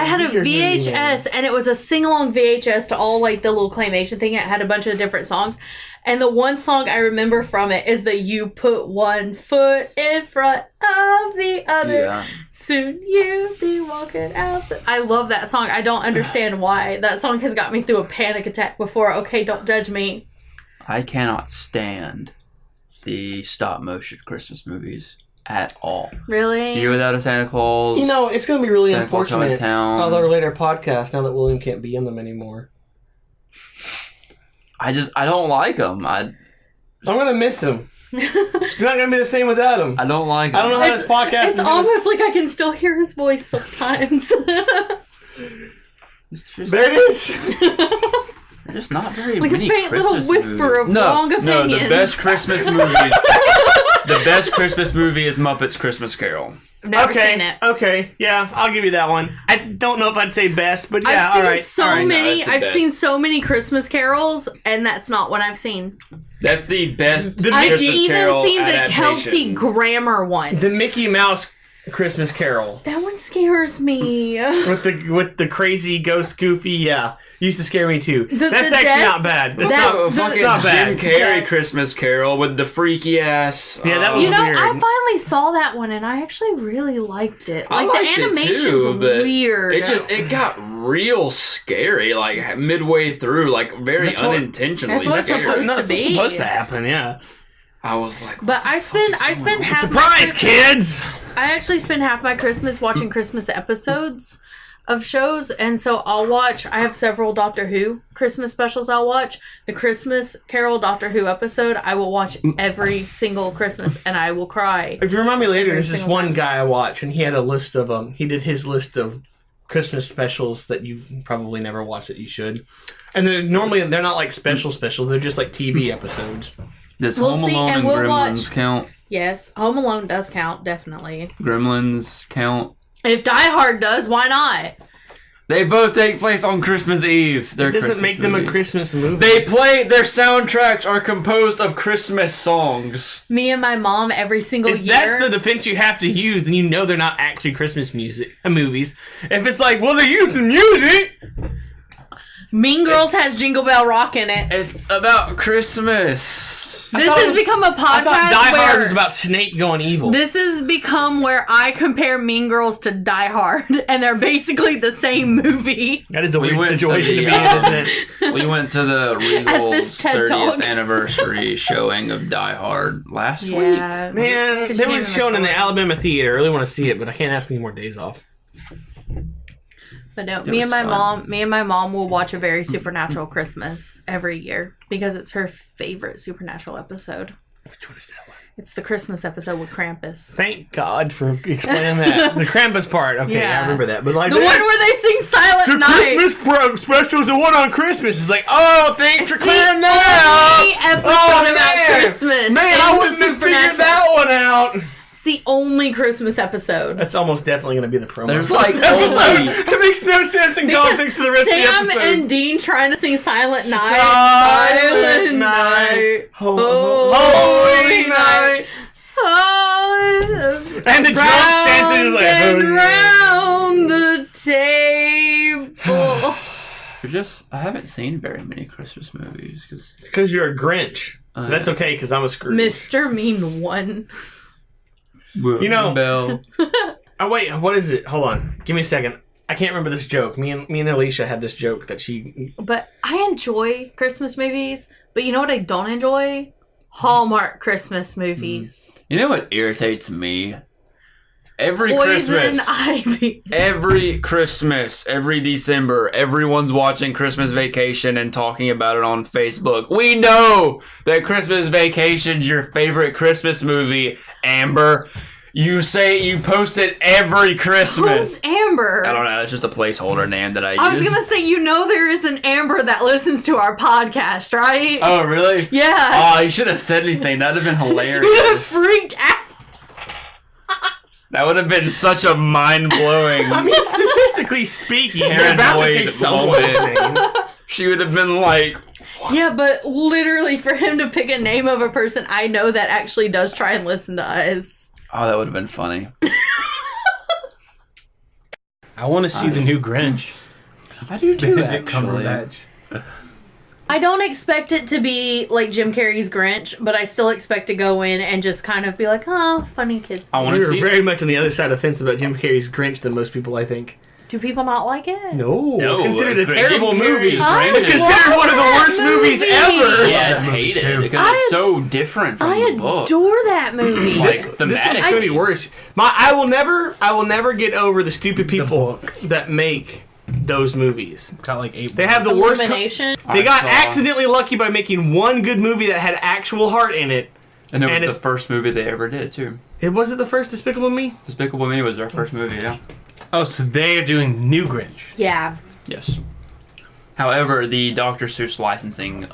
had a weird movie VHS, and it was a sing-along VHS to all like the little claymation thing. It had a bunch of different songs, and the one song I remember from it is that you put one foot in front of the other. Yeah. Soon you'll be walking out. I love that song. I don't understand why. That song has got me through a panic attack before. Okay, don't judge me. I cannot stand the stop motion Christmas movies at all. Really? Year Without a Santa Claus. You know, it's going to be really Santa Claus Coming to unfortunate Town. on our later podcast now that William can't be in them anymore. I don't like them. I'm going to miss him. It's not going to be the same without him. I don't like them. I don't know how this podcast It's is gonna... almost like I can still hear his voice sometimes. There it is. They're just not very Like a many faint little Christmas whisper of movies. wrong No, opinions. the best Christmas movie. The best Christmas movie is Muppets Christmas Carol. I've never okay. seen it. Okay. Yeah, I'll give you that one. I don't know if I'd say best, but yeah, I've seen all right. so All right, no, many. that's the I've best. seen so many Christmas carols, and that's not one I've seen. That's the best The I've Christmas even Carol seen the adaptation. Kelsey Grammer one. The Mickey Mouse Christmas Carol That one scares me. with the crazy ghost Goofy. Yeah, used to scare me too. The That's actually death- not bad. That's that- not. The fucking not Jim bad. Carrey Yeah. Christmas Carol with the freaky ass. Yeah, that was You know, weird. I finally saw that one, and I actually really liked it. I Like, liked the it animation's too, but weird. it got real scary, like midway through, like very That's what- unintentionally that's what it's scary. supposed No, to it's be. supposed to happen. Yeah. I was like, what But the I fuck is spend going on? half my Surprise, Christmas- kids! I actually spend half my Christmas watching Christmas episodes of shows, and so I have several Doctor Who Christmas specials I'll watch. The Christmas Carol Doctor Who episode I will watch every single Christmas, and I will cry. If you remind me later, there's this single one time. guy I watch, and he had a list of he did his list of Christmas specials that you've probably never watched that you should. And they're not like specials. They're just like TV episodes. Does We'll Home see, Alone and and we'll Gremlins watch- count? Yes, Home Alone does count, definitely. Gremlins count? If Die Hard does, why not? They both take place on Christmas Eve. They're It doesn't Christmas make them a movies. Christmas movie. They play, their soundtracks are composed of Christmas songs. Me and my mom every single If year. that's the defense you have to use, then you know they're not actually Christmas movies. If it's like, well, they use the music. Mean Girls has Jingle Bell Rock in it. It's about Christmas. This thought it has was- become a I thought Die podcast Hard where was about Snape going evil. this has become where I compare Mean Girls to Die Hard, and they're basically the same movie. That is a We weird went to situation to the, be in, isn't it? We went to the this Regal's TED 30th Talk. anniversary showing of Die Hard last week. Man, Because they you were gave him a shown in the story. Alabama theater. I really want to see it, but I can't ask any more days off. But no, It me was and my mom will watch a very supernatural Christmas every year because it's her favorite supernatural episode. Which one is that one? It's the Christmas episode with Krampus. Thank God for explaining that. The Krampus part. Okay, Yeah. I remember that. But like The one where they sing Silent the Night. Christmas special is the one on Christmas. It's like, oh, thanks for The clearing that only up. episode about Christmas. Man, and I the wouldn't have figured supernatural. that one out. It's the only Christmas episode. That's almost definitely going to be the promo. There's for like this episode. only- It makes no sense in context to the rest Sam of the episode. and Dean trying to sing Silent Night. Silent Night. Holy Night. Oh, And the drunk Santa is like, and oh, yeah. round the table. I haven't seen very many Christmas movies because It's because you're a Grinch. That's okay, because I'm a Scrooge. Mr. Mean One. You know- Bell. Oh, wait, what is it? Hold on. Give me a second. I can't remember this joke. Me and Alicia had this joke that she... But I enjoy Christmas movies. But you know what I don't enjoy? Hallmark Christmas movies. You know what irritates me? Every Poison Christmas. Ivy. Every Christmas, every December, everyone's watching Christmas Vacation and talking about it on Facebook. We know that Christmas Vacation's your favorite Christmas movie, Amber. You post it every Christmas. Who's Amber? I don't know. It's just a placeholder name that I use. I was gonna say, there is an Amber that listens to our podcast, right? Oh, really? Yeah. Oh, you should have said anything. That'd have been She would have hilarious. freaked out. That would have been such a mind-blowing. I mean, statistically speaking, they're about to say Paranoid someone's moment. name. She would have been like, Yeah, but literally for him to pick a name of a person I know that actually does try and listen to us. oh, that would have been funny. I want to see the new Grinch. I do too, Benedict actually. Cumberbatch. I don't expect it to be like Jim Carrey's Grinch, but I still expect to go in and just kind of be like, oh, funny kids. I want We to were see very much on the other side of the fence about Jim Carrey's Grinch than most people, I think. Do people not like it? No, it's No, considered a Jim terrible Carrey's movie. I Grinch is- It's considered one of the worst that movies movie. ever. Yeah, it's that movie hated too. because I it's so different from I the book. adore that movie. Like, This one's thematic. gonna be worse. I will never get over the stupid people that make those movies. Got like 8. They have the worst. Illumination. They got I saw- accidentally lucky by making one good movie that had actual heart in it. And it was and the it's- first movie they ever did, too. It wasn't the first Despicable Me. Despicable Me was their first movie, yeah. Oh, so they are doing new Grinch. Yeah. Yes. However, the Dr. Seuss licensing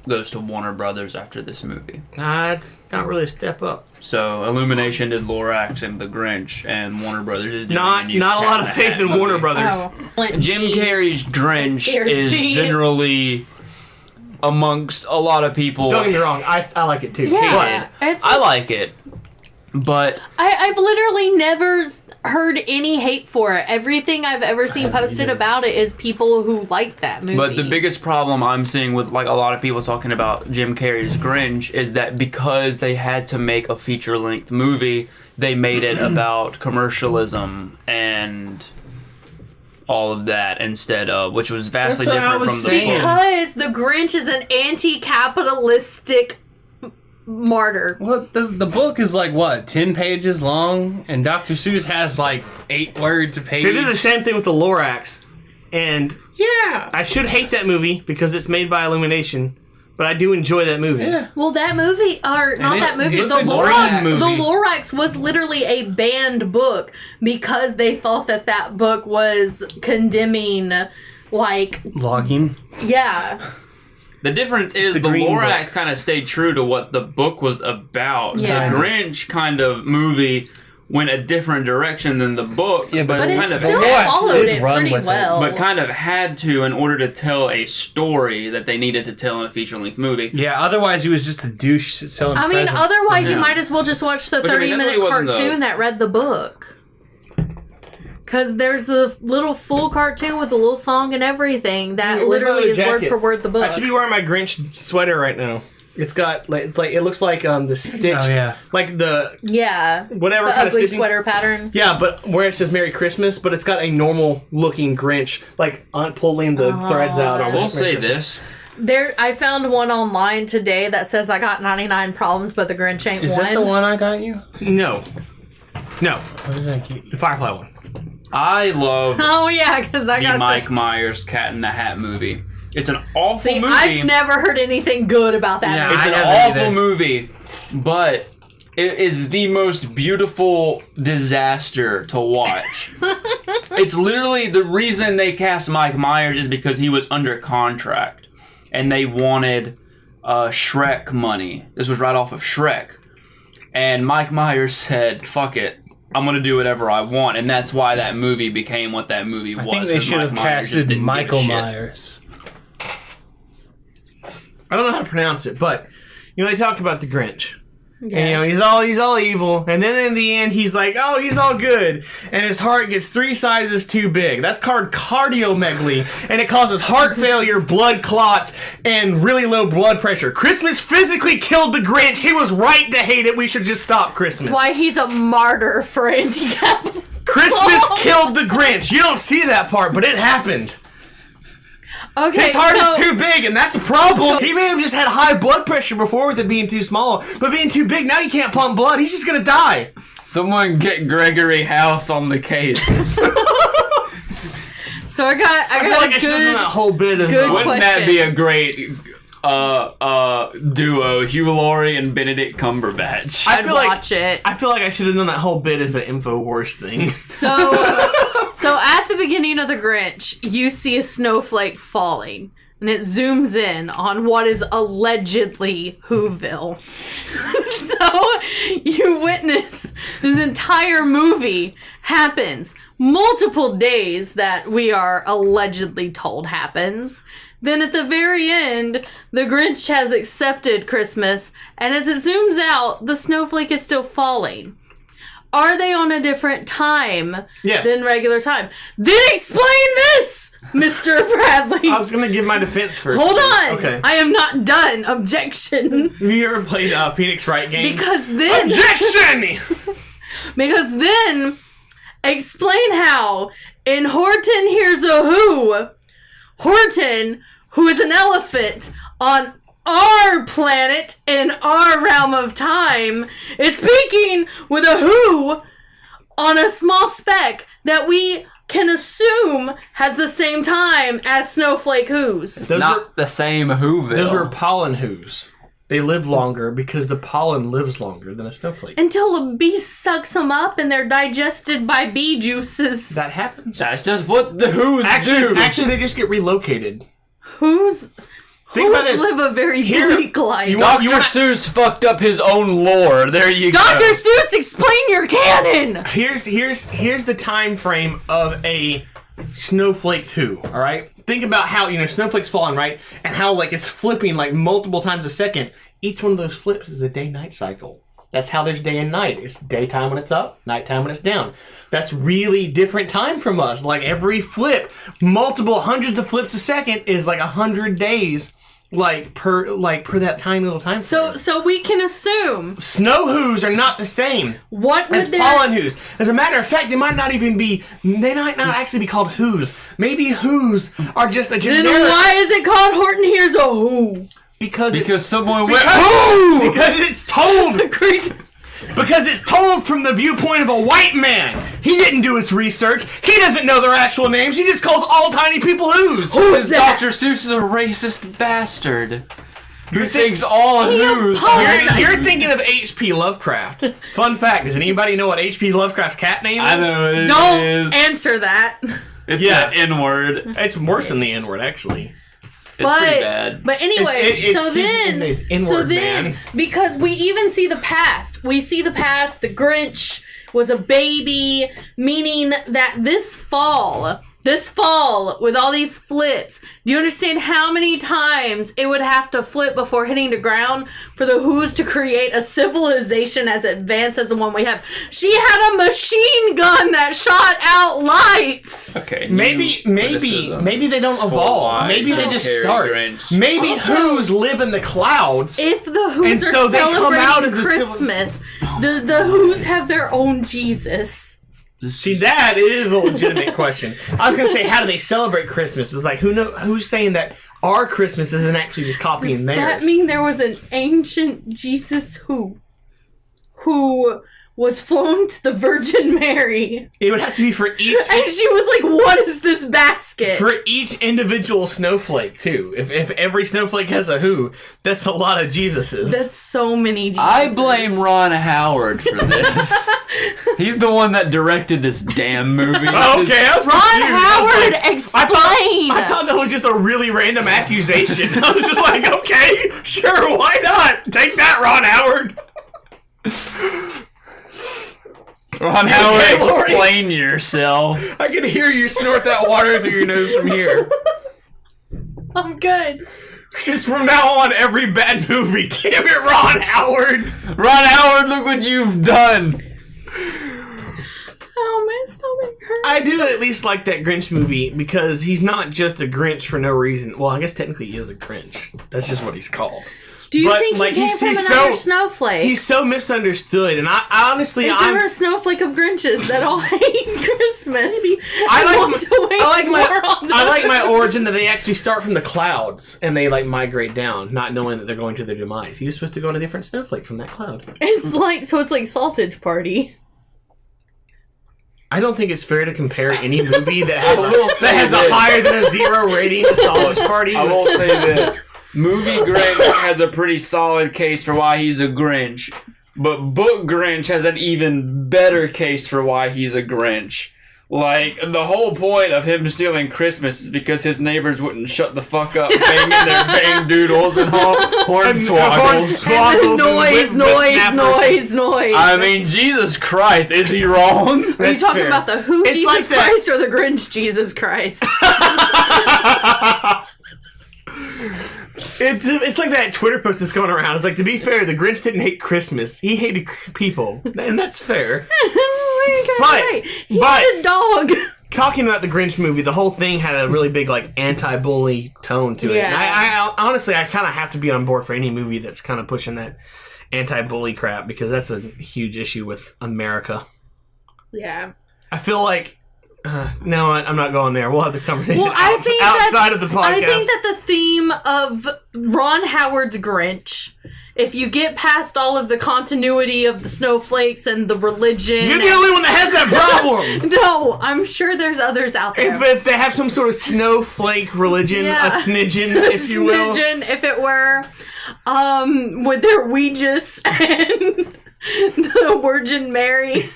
goes to Warner Brothers after this movie. It's not really a step up. So Illumination did Lorax and The Grinch, and Warner Brothers is doing Not new a Cat lot in of the faith Hat in movie. Warner Brothers. Oh. Jim Jeez. Carrey's Grinch scares is me. generally amongst a lot of people. Don't get me wrong, I like it too. Yeah. It's, I like it, but I've literally never heard any hate for it. Everything I've ever seen posted about it is people who like that movie. But the biggest problem I'm seeing with like a lot of people talking about Jim Carrey's Grinch is that because they had to make a feature-length movie, they made it about commercialism and all of that instead of, which was vastly That's what I different was from the saying. book. Because the Grinch is an anti-capitalistic martyr. Well, the book is like, what, 10 pages long? And Dr. Seuss has like 8 words a page. They did the same thing with the Lorax, and Yeah. I should hate that movie because it's made by Illumination, but I do enjoy that movie. Yeah. Well, that movie, or not it's- that movie, it's the a Lorax, great movie. the Lorax was literally a banned book because they thought that book was condemning, like, Logging. yeah. The difference is It's a the green Lorax book. kind of stayed true to what the book was about. Yeah. The Grinch kind of movie went a different direction than the book, Yeah, but But it kind of still Lorax followed did it run pretty with it. well. but kind of had to in order to tell a story that they needed to tell in a feature-length movie. Yeah, otherwise he was just a douche selling I mean, presents. otherwise you Yeah. might as well just watch the Which, I mean, that 30-minute really wasn't cartoon that read the book. Because there's a little full cartoon with a little song and everything that Where's my literally other is word jacket? for word the book. I should be wearing my Grinch sweater right now. It's got it looks like the stitch, Oh, yeah. like the Yeah. whatever The kind of ugly stitching. sweater pattern. Yeah, but where it says Merry Christmas, but it's got a normal looking Grinch, like pulling the threads out. I on will Merry say Christmas. this. I found one online today that says I got 99 problems, but the Grinch ain't Is one. that the one I got you? No, What did I get you? the Firefly one. I love Oh yeah, because I the got Mike Myers Cat in the Hat movie. It's an awful See, movie. I've never heard anything good about that Yeah, movie. It's an I haven't awful either. movie, but it is the most beautiful disaster to watch. It's literally the reason they cast Mike Myers is because he was under contract, and they wanted Shrek money. This was right off of Shrek, and Mike Myers said, "Fuck it, I'm gonna do whatever I want," and that's why that movie became what that movie was. I think they 'cause should Mike have Myers just casted didn't give a Michael shit. Myers. I don't know how to pronounce it, but they talk about the Grinch. Yeah. And he's all evil, and then in the end he's like, oh, he's all good, and his heart gets 3 sizes too big. That's called cardiomegaly, and it causes heart failure, blood clots, and really low blood pressure. Christmas physically killed the Grinch. He was right to hate it. We should just stop Christmas. That's why he's a martyr for anti-capital. Christmas killed the Grinch. You don't see that part, but it happened. Okay, His heart so, is too big, and that's a problem. So- He may have just had high blood pressure before with it being too small, but being too big, now he can't pump blood. He's just gonna die. Someone get Gregory House on the case. So I got I feel like a I should have done that good. whole bit of good Wouldn't that question. be a great duo, Hugh Laurie and Benedict Cumberbatch. I'd watch it. I feel like I should have done that whole bit as an InfoWars thing. So at the beginning of The Grinch, you see a snowflake falling, and it zooms in on what is allegedly Whoville. So you witness this entire movie happens, multiple days that we are allegedly told happens. Then at the very end, the Grinch has accepted Christmas, and as it zooms out, the snowflake is still falling. Are they on a different time than regular time? Then explain this, Mr. Bradley. I was going to give my defense first. Hold on. Okay. I am not done. Objection. Have you ever played Phoenix Wright games? Because then... Objection! Because then, explain how, in Horton Hears a Who, Horton, who is an elephant on our planet in our realm of time, is speaking with a who on a small speck that we can assume has the same time as snowflake who's. Not the same Whoville. Those are pollen who's. They live longer because the pollen lives longer than a snowflake. Until a bee sucks them up and they're digested by bee juices. That happens. That's just what the Who's do. Actually, they just get relocated. Who's about this. live a very bleak life. Dr. Seuss fucked up his own lore. There you go. Dr. Seuss, explain your canon! Here's the time frame of a snowflake who, all right? Think about how, snowflakes falling, right? And how, it's flipping, multiple times a second. Each one of those flips is a day-night cycle. That's how there's day and night. It's daytime when it's up, nighttime when it's down. That's really different time from us. Every flip, multiple hundreds of flips a second is 100 days, per that tiny little time frame. So we can assume Snow who's are not the same what as would pollen who's. As a matter of fact, they might not actually be called who's. Maybe who's are just a generic. Then why is it called Horton Hears a Who? Because someone went, because it's told. Because it's told from the viewpoint of a white man. He didn't do his research. He doesn't know their actual names. He just calls all tiny people who's. Who's that? Dr. Seuss is a racist bastard. Who thinks all who's You're thinking of H.P. Lovecraft. Fun fact, does anybody know what H.P. Lovecraft's cat name is? I know what it Don't is. answer that. It's the N-word. It's worse than the N-word, actually. It's pretty bad. But anyway, man. because we even see the past. We see the past. The Grinch was a baby, meaning that this fall, with all these flips, do you understand how many times it would have to flip before hitting the ground for the Who's to create a civilization as advanced as the one we have? She had a machine gun that shot out lights. Okay. Maybe they don't evolve. Maybe they just start. Grinch. Maybe Who's live in the clouds. If the Who's And are so they come out celebrating as a Christmas, do the Who's have their own Jesus? See, that is a legitimate question. I was going to say, how do they celebrate Christmas? But it's who's saying that our Christmas isn't actually just copying Does theirs? that mean there was an ancient Jesus who was flown to the Virgin Mary? It would have to be for each... And she was like, what is this basket? For each individual snowflake, too. If every snowflake has a who, that's a lot of Jesuses. That's so many Jesuses. I blame Ron Howard for this. He's the one that directed this damn movie. Okay, I was Ron confused. Howard, I explain! thought that was just a really random accusation. I was just like, okay, sure, why not? Take that, Ron Howard. Ron Howard, Okay, Lori. explain yourself. I can hear you snort that water through your nose from here. I'm good. Just from now on, every bad movie. Damn it, Ron Howard. Ron Howard, look what you've done. Oh, my stomach hurts. I do at least like that Grinch movie because he's not just a Grinch for no reason. Well, I guess technically he is a Grinch. That's just what he's called. Do you But, think like, he came from he's another so- snowflake? He's so misunderstood, and I honestly, Is there a snowflake of Grinches that all hate Christmas? I like my origin that they actually start from the clouds and they migrate down, not knowing that they're going to their demise. He was supposed to go on a different snowflake from that cloud. It's like Sausage Party. I don't think it's fair to compare any movie that has will say a this. higher than a 0 rating to Sausage Party. I will say this. Movie Grinch has a pretty solid case for why he's a Grinch, but book Grinch has an even better case for why he's a Grinch. Like, the whole point of him stealing Christmas is because his neighbors wouldn't shut the fuck up banging their bang doodles and hornswoggles. And the noise. I mean, Jesus Christ, is he wrong? Are you That's talking fair. about the Who It's Jesus like that- Christ or the Grinch Jesus Christ? It's like that Twitter post that's going around. It's like, to be fair, the Grinch didn't hate Christmas. He hated people. And that's fair. He but- had a dog. Talking about the Grinch movie, the whole thing had a really big, like, anti-bully tone to it. Yeah. And I honestly, I kind of have to be on board for any movie that's kind of pushing that anti-bully crap, because that's a huge issue with America. Yeah. I feel like... no, I'm not going there. We'll have the conversation Well, I think outside of the podcast. I think that the theme of Ron Howard's Grinch, if you get past all of the continuity of the snowflakes and the religion... You're the only one that has that problem! No, I'm sure there's others out there. If they have some sort of snowflake religion, Yeah. a snidgen, if you will. Snidgen, if it were, with their Ouijas and the Virgin Mary,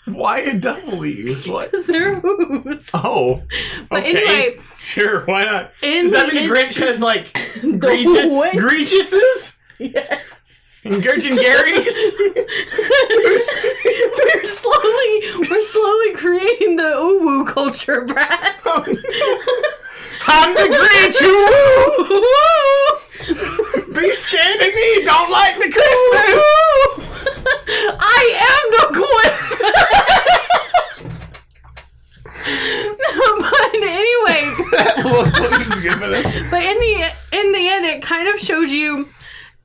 Why a W's? What? because they're who's. Oh. But okay. anyway, Sure, why not? in Does that the- mean Grinch has, like, what? Gregisuses? Yes. And Gurchin Garys? We're slowly creating the ooh culture, Brad. I'm the Grinch who be scared of me, don't like the Christmas! I am the Christmas. But anyway, but in the end, it kind of shows you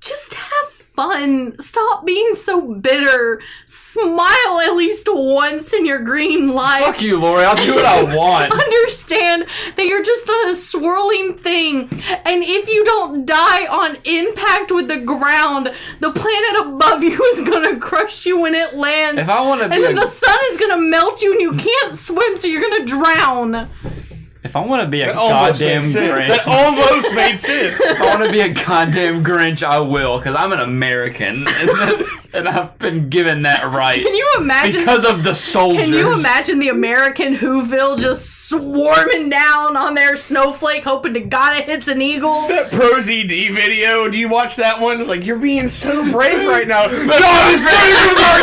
just have fun. Stop being so bitter. Smile at least once in your green life. Fuck you, Lori. I'll do what I want. Understand that you're just a swirling thing, and if you don't die on impact with the ground, the planet above you is gonna crush you when it lands. If I want to be and then a, the sun is gonna melt you, and you can't swim, so you're gonna drown. if I want to be a That almost goddamn made sense. Grinch, That almost made sense. if I want to be a goddamn Grinch, I will, because I'm an American, and I've been given that right Can you imagine? because of the soldiers. Can you imagine the American Whoville just swarming down on their snowflake, hoping to God it hits an eagle? That ProZD video, do you watch that one? It's like, you're being so brave right now. Not as brave as our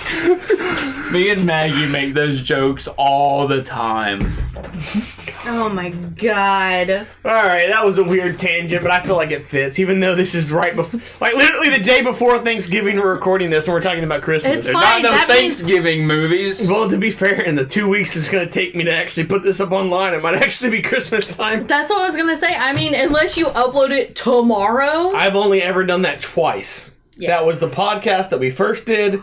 soldiers! Me and Maggie make those jokes all the time. Oh my God. Alright, that was a weird tangent, but I feel like it fits, even though this is right before, like, literally the day before Thanksgiving we're recording this, and we're talking about Christmas. It's There's fine, not no that means- Thanksgiving movies. Well, to be fair, in the 2 weeks it's going to take me to actually put this up online, it might actually be Christmas time. That's what I was gonna say. I mean, unless you upload it tomorrow. I've only ever done that twice. Yeah. That was the podcast that we first did,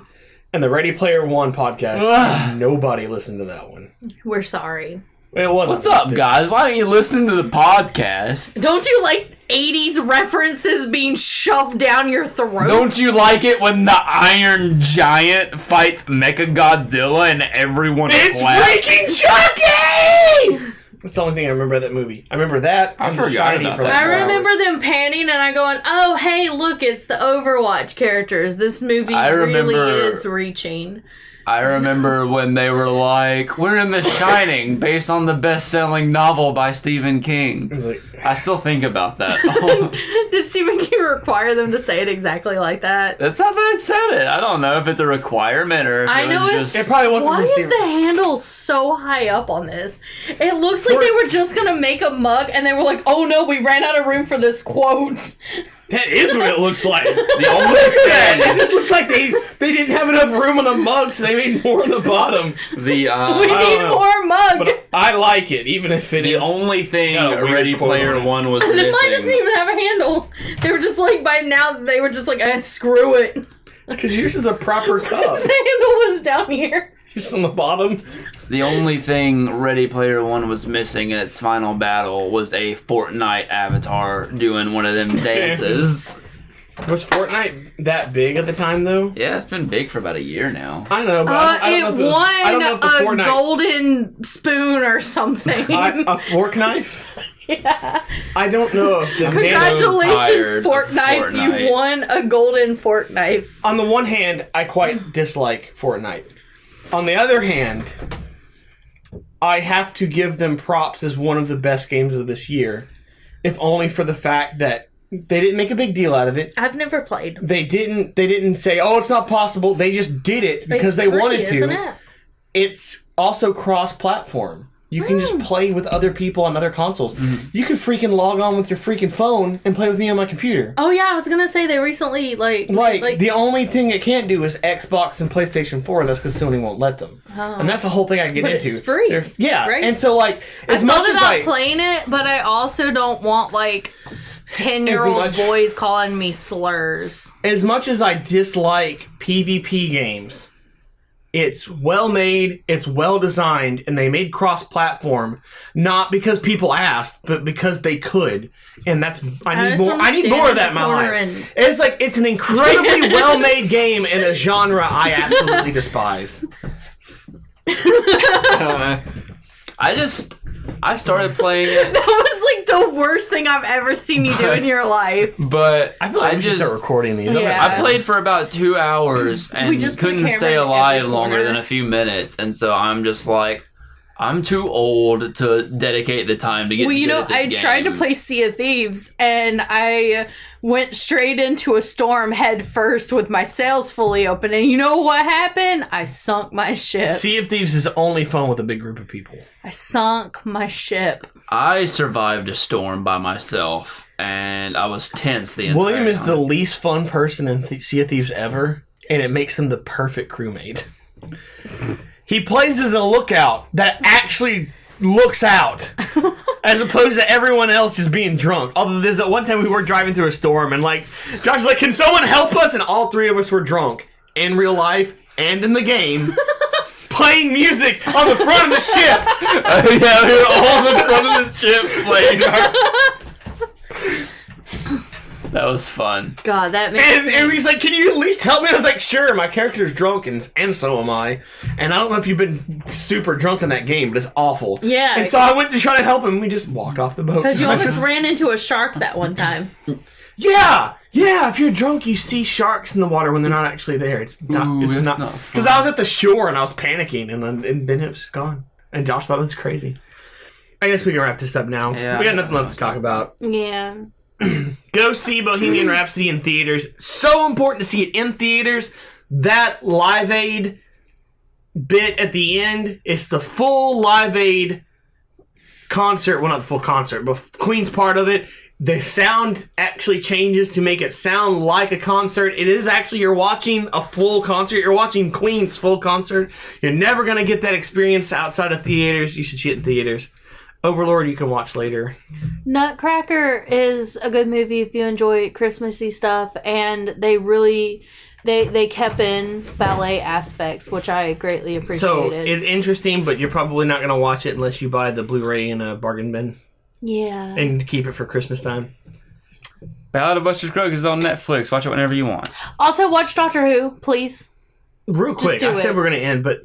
and the Ready Player One podcast. Nobody listened to that one. We're sorry. It wasn't. What's up, guys? Why don't you listen to the podcast? Don't you like 80s references being shoved down your throat? Don't you like it when the Iron Giant fights Mechagodzilla and everyone It's claps? freaking Chucky! That's the only thing I remember of that movie. I remember that. I and The forgot Shining about for that. like I 4 remember hours. them panning and I going, oh, hey, look, it's the Overwatch characters. This movie I really remember- is reaching. I remember when they were like, we're in The Shining, based on the best-selling novel by Stephen King. I was like, I still think about that. Did Stephen King require them to say it exactly like that? That's not that it said it. I don't know if it's a requirement or if I it know was it- just... it probably wasn't Why from is Stephen. the handle so high up on this? It looks like they were just gonna make a mug and they were like, oh no, we ran out of room for this quote. That is what it looks like. The only It thing... just looks like they didn't have enough room on the mug, so they made more on the bottom. The, We I need don't know. more mug. But I like it, even if it the is. only thing Got a weird Ready quote Player on it. One was And then mine doesn't missing. even have a handle. They were just like, by now, they were just like, screw it. Because yours is a proper cup. The handle was down here. Just on the bottom. The only thing Ready Player One was missing in its final battle was a Fortnite avatar doing one of them dances. Was Fortnite that big at the time, though? Yeah, it's been big for about a year now. I know, but I It don't know if it was, I don't know if the won a Fortnite... golden spoon or something. a fork knife? Yeah. I don't know if the Congratulations, tired fork of knife! Fortnite. You won a golden fork knife. On the one hand, I quite dislike Fortnite. On the other hand, I have to give them props as one of the best games of this year, if only for the fact that they didn't make a big deal out of it. I've never played. They didn't say, "Oh, it's not possible." They just did it because they wanted to. Isn't it? It's also cross-platform. You can just play with other people on other consoles. You can freaking log on with your freaking phone and play with me on my computer. Oh yeah, I was gonna say they recently like The only thing it can't do is Xbox and PlayStation 4, and that's because Sony won't let them. And that's the whole thing I get But into. it's free, yeah, right? and so like as I much thought as about I playing it, but I also don't want like 10-year-old much- boys calling me slurs. as much as I dislike PvP games, it's well made, it's well designed, and they made cross-platform not because people asked, but because they could. And that's I need just more. wanna I need stand more of in that in the my corner life. and- It's like it's an incredibly well-made game in a genre I absolutely despise. I started playing it, That was like the worst thing I've ever seen you do in your life. but I feel like we should start recording these. Yeah. I played for about 2 hours and just put a couldn't camera stay in alive every longer corner. than a few minutes, and so I'm just like, I'm too old to dedicate the time to get. Well, you good know, at this I tried to game. play Sea of Thieves, and I went straight into a storm head first with my sails fully open, and you know what happened? I sunk my ship. Sea of Thieves is only fun with a big group of people. I sunk my ship. I survived a storm by myself, and I was tense the entire William is time. the least fun person in Sea of Thieves ever, and it makes him the perfect crewmate. He plays as a lookout that actually looks out, as opposed to everyone else just being drunk. Although there's that one time we were driving through a storm, and like Josh's like, "Can someone help us?" And all three of us were drunk in real life and in the game, playing music on the front of the ship. Yeah, we were all in the front of the ship playing. That was fun. God, that makes And he's like, "Can you at least help me?" I was like, "Sure, my character's drunk, and so am I. And I don't know if you've been super drunk in that game, but it's awful." Yeah, And so I went to try to help him. We just walked off the boat. because you almost ran into a shark that one time. Yeah. If you're drunk, you see sharks in the water when they're not actually there. It's not. Ooh, it's that's not. not Because fun. I was at the shore and I was panicking, and then it was just gone. And Josh thought it was crazy. I guess we can wrap this up now. Yeah, We got nothing left to talk about. Yeah. Go see Bohemian Rhapsody in theaters. So important to see it in theaters. That Live Aid bit at the end, it's the full Live Aid concert. Well, not the full concert, but Queen's part of it. The sound actually changes to make it sound like a concert. It is actually, you're watching a full concert. You're watching Queen's full concert. You're never going to get that experience outside of theaters. You should see it in theaters. Overlord, you can watch later. Nutcracker is a good movie if you enjoy Christmassy stuff, and they really they kept in ballet aspects, which I greatly So appreciated. it's interesting, but you're probably not going to watch it unless you buy the Blu-ray in a bargain bin yeah. and keep it for Christmas time. Ballad of Buster Scruggs is on Netflix. Watch it whenever you want. Also, watch Doctor Who, please. Real quick, do I said it. we're going to end, but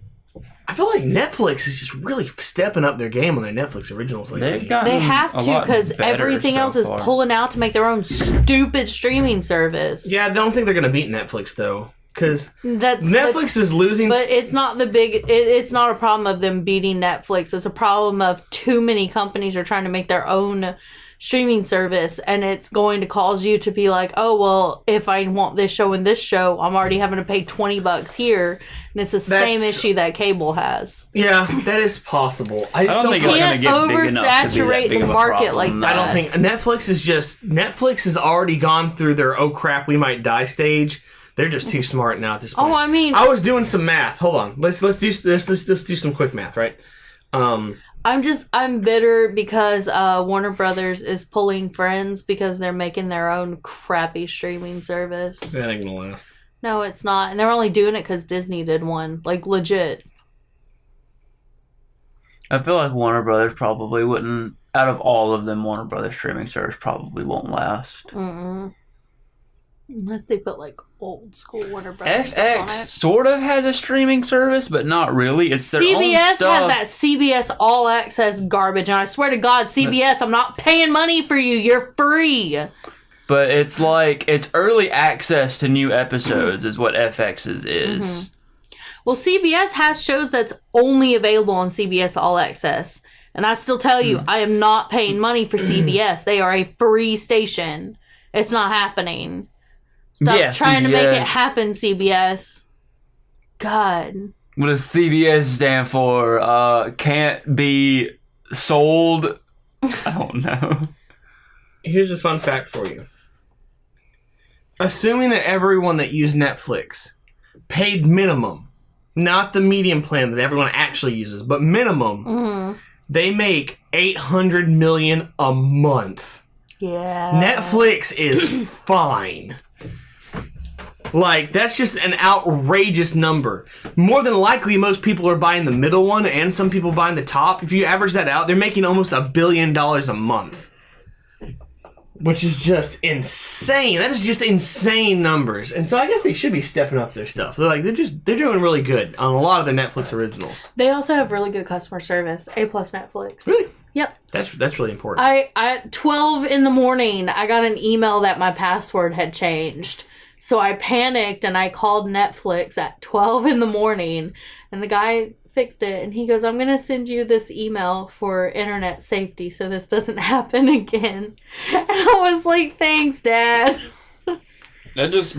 I feel like Netflix is just really stepping up their game on their Netflix originals lately. They've gotten They have a to lot because better everything so else is far. pulling out to make their own stupid streaming service. Yeah, I don't think they're going to beat Netflix, though, because that's Netflix is losing... But it's not the big. It's not a problem of them beating Netflix. It's a problem of too many companies are trying to make their own streaming service, and it's going to cause you to be like, oh well, if I want this show and this show, I'm already having to pay $20 here, and it's the same issue that cable has. Yeah, that is possible. I just I don't don't think think... it's Can't gonna get big enough to be that oversaturate big the of a market problem. like that. I don't think Netflix has already gone through their "oh crap, we might die" stage. They're just too smart now at this point. Oh, I mean, I was doing some math. Hold on. Let's do this. Let's do some quick math, right? I'm bitter because Warner Brothers is pulling Friends because they're making their own crappy streaming service. That ain't gonna last. No, it's not, and they're only doing it because Disney did one, like legit. I feel like Warner Brothers probably wouldn't. Out of all of them, Warner Brothers streaming service probably won't last. Mm-mm. Unless they put like old school Warner Brothers stuff on FX it. sort of has a streaming service, but not really. It's their own CBS stuff. has that CBS All Access garbage, and I swear to God, CBS, I'm not paying money for you. You're free. But it's like, it's early access to new episodes is what FX's is. Well, CBS has shows that's only available on CBS All Access. And I still tell you, I am not paying money for CBS. They are a free station. It's not happening. Stop trying to make it happen, CBS. God. What does CBS stand for? Can't be sold? I don't know. Here's a fun fact for you. Assuming that everyone that used Netflix paid minimum, not the medium plan that everyone actually uses, but minimum, they make $800 million a month. Yeah. Netflix is fine. Like, that's just an outrageous number. More than likely, most people are buying the middle one and some people buying the top. If you average that out, they're making almost $1 billion a month. Which is just insane. That is just insane numbers. And so I guess they should be stepping up their stuff. They're doing really good on a lot of their Netflix originals. They also have really good customer service. A+ Netflix. Really? Yep. That's really important. I at 12 in the morning, I got an email that my password had changed. So I panicked and I called Netflix at 12 in the morning, and the guy fixed it, and he goes, I'm going to send you this email for internet safety so this doesn't happen again. And I was like, thanks, Dad. That just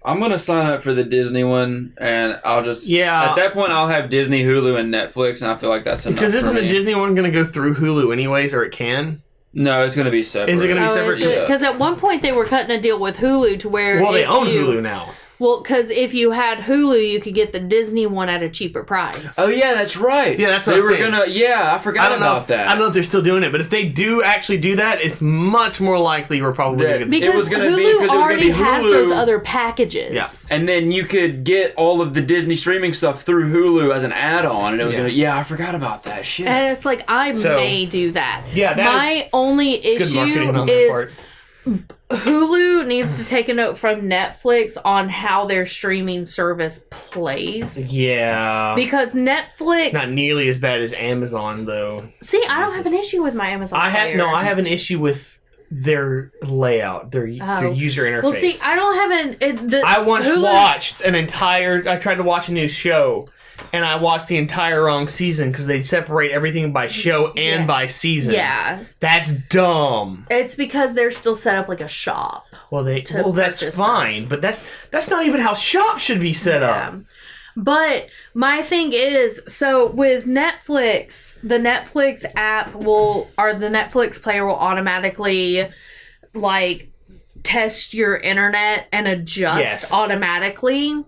I'm going to sign up for the Disney one, and I'll just... Yeah. At that point, I'll have Disney, Hulu, and Netflix, and I feel like that's enough Because isn't for the me. Disney one going to go through Hulu anyways, or it can? No, it's going to be separate. Is it going to be separate? Because at one point they were cutting a deal with Hulu to where... Well, they own Hulu now. Well, because if you had Hulu, you could get the Disney one at a cheaper price. Oh, yeah, that's right. Yeah, that's what they I'm were saying. gonna. Yeah, I forgot about that. I don't know if they're still doing it, but if they do actually do that, it's much more likely we're probably going to get Because It was gonna Hulu be- 'cause it was gonna already be has Hulu. those other packages. Yeah. And then you could get all of the Disney streaming stuff through Hulu as an add-on, and it was I forgot about that shit. And it's like, I So- may do that. Yeah, that My only good marketing issue on their is part. Hulu needs to take a note from Netflix on how their streaming service plays. Yeah. Because Netflix... Not nearly as bad as Amazon, though. See, I don't have an issue with my Amazon I player. have an issue with their layout, their user interface. Well, see, I don't have I once Hulu's- watched I tried to watch a new show, and I watched the entire wrong season because they separate everything by show and by season. Yeah. That's dumb. It's because they're still set up like a shop. Well, that's purchase fine, stuff. but that's not even how shops should be set up. But my thing is, so with Netflix, the Netflix app the Netflix player will automatically, like, test your internet and adjust automatically.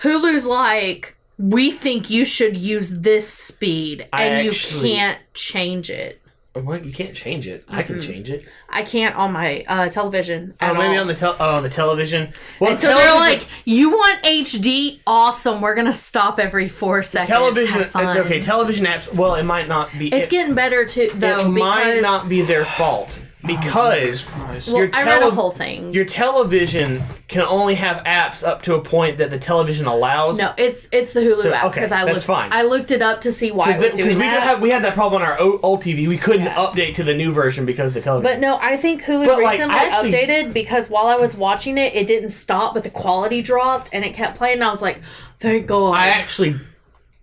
Hulu's like, we think you should use this speed, and you can't change it. What? You can't change it. I can change it. I can't on my television. Oh, maybe on the television. Well, And so they're like, you want HD? Awesome. We're going to stop every 4 seconds. television. Have fun. Okay, television apps. Well, it might not be. It's getting better too, though. It might because, not be their fault because well, I read a whole thing. your television can only have apps up to a point that the television allows. No, it's the Hulu So, app okay, because that's fine. I looked it up to see why it was doing that. we had that problem on our old TV. We couldn't update to the new version because of the television. But no, I think Hulu But, like, recently I actually- updated because while I was watching it, it didn't stop, but the quality dropped and it kept playing. And I was like, thank God. I actually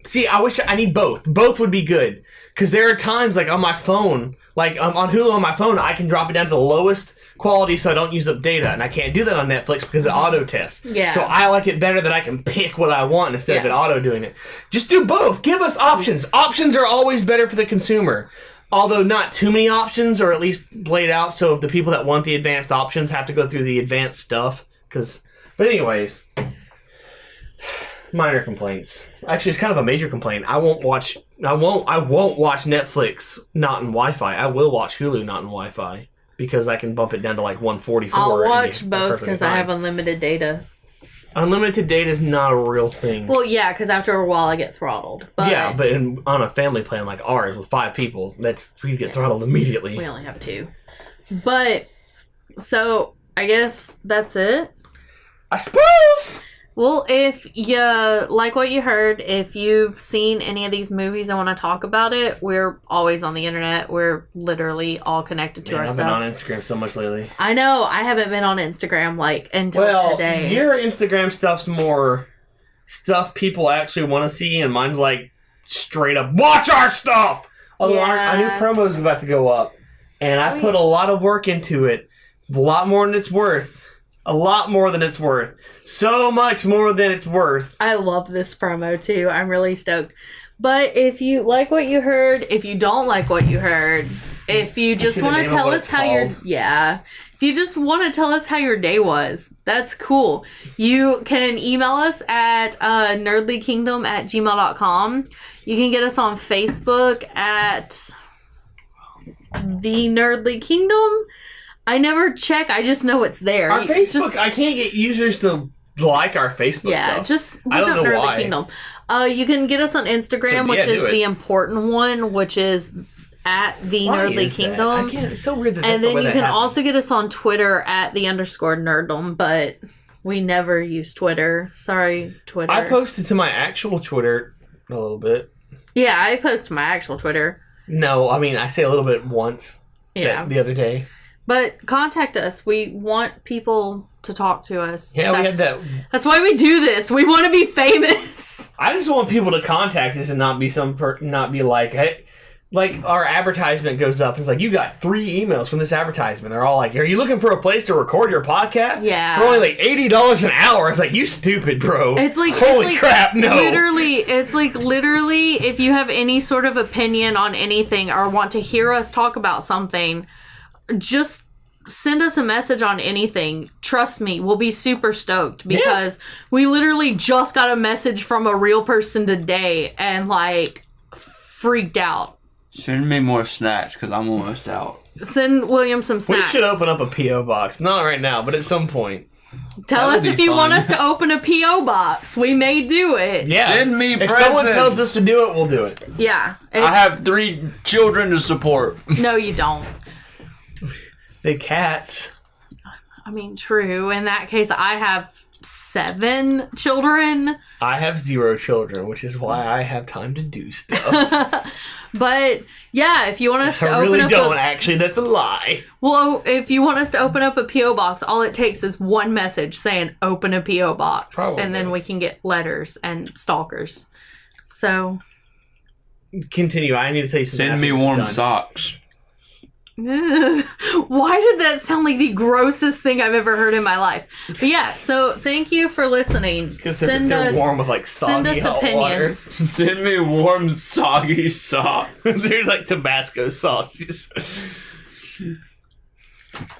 see. I wish I need both. Both would be good because there are times like on my phone, like on Hulu on my phone, I can drop it down to the lowest quality so I don't use up data, and I can't do that on Netflix because it auto tests. Yeah. So I like it better that I can pick what I want instead of it auto doing it. Just do both. Give us options. Options are always better for the consumer. Although not too many options, or at least laid out so if the people that want the advanced options have to go through the advanced stuff. But anyways, minor complaints. Actually, it's kind of a major complaint. I won't watch Netflix not in Wi-Fi. I will watch Hulu not in Wi-Fi because I can bump it down to like 144. I'll and watch be both perfectly because I fine. have unlimited data. Unlimited data is not a real thing. Well, yeah, because after a while I get throttled. But yeah, but on a family plan like ours with 5 people, you get throttled immediately. we only have 2. But so I guess that's it. I suppose. Well, if you like what you heard, if you've seen any of these movies and want to talk about it, we're always on the internet. We're literally all connected to our I've stuff. been on Instagram so much lately. I know. I haven't been on Instagram until today. Your Instagram stuff's more stuff people actually want to see, and mine's like straight up watch our stuff. Although our new promo is about to go up, and I put a lot of work into it, a lot more than it's worth. A lot more than it's worth. So much more than it's worth. I love this promo too. I'm really stoked. But if you like what you heard, if you don't like what you heard, if you just want to tell us how if you just want to tell us how your day was, that's cool. You can email us at nerdlykingdom@gmail.com. You can get us on Facebook at The Nerdly Kingdom. I never check. I just know it's there. Our Facebook, I can't get users to like our Facebook stuff. Yeah, just look I don't up know Nerdly why. Kingdom. You can get us on Instagram, which is the important one, which is at the Why Nerdly is Kingdom. that? I can't. It's so weird that And that's the then way you that can happens. also get us on Twitter at @_nerddom, but we never use Twitter. Sorry, Twitter. I posted to my actual Twitter a little bit. Yeah, I post to my actual Twitter. No, I mean I say a little bit once. Yeah, The other day. but contact us. We want people to talk to us. Yeah, we had that. That's why we do this. We want to be famous. I just want people to contact us and not be not be like, hey, like our advertisement goes up. And it's like you got 3 emails from this advertisement. They're all like, "Are you looking for a place to record your podcast? Yeah. for only like $80 an hour." It's like, you stupid, bro. It's like holy crap, no. Literally, if you have any sort of opinion on anything or want to hear us talk about something, just send us a message on anything. Trust me, we'll be super stoked because we literally just got a message from a real person today and like freaked out. Send me more snacks because I'm almost out. Send William some We snacks. should open up a P.O. box. Not right now, but at some point. Tell That us would if be you fun. want us to open a P.O. box. We may do it. Yeah. Send me If someone presents. tells us to do it, we'll do it. Yeah. I have 3 children to support. No, you don't. They cats. I mean, true. In that case, I have 7 children. I have 0 children, which is why I have time to do stuff. But yeah, if you want us to I open really up don't, actually. That's a lie. well, if you want us to open up a PO box, all it takes is one message saying "open a PO box," Probably. and then we can get letters and stalkers. So, Continue. I need to tell you something. Send me after this is warm done. socks. why did that sound like the grossest thing I've ever heard in my life? But yeah, so thank you for listening. Because Send they're us warm with like send soggy us hot opinions. Send me warm, soggy socks. water. There's like Tabasco sauce.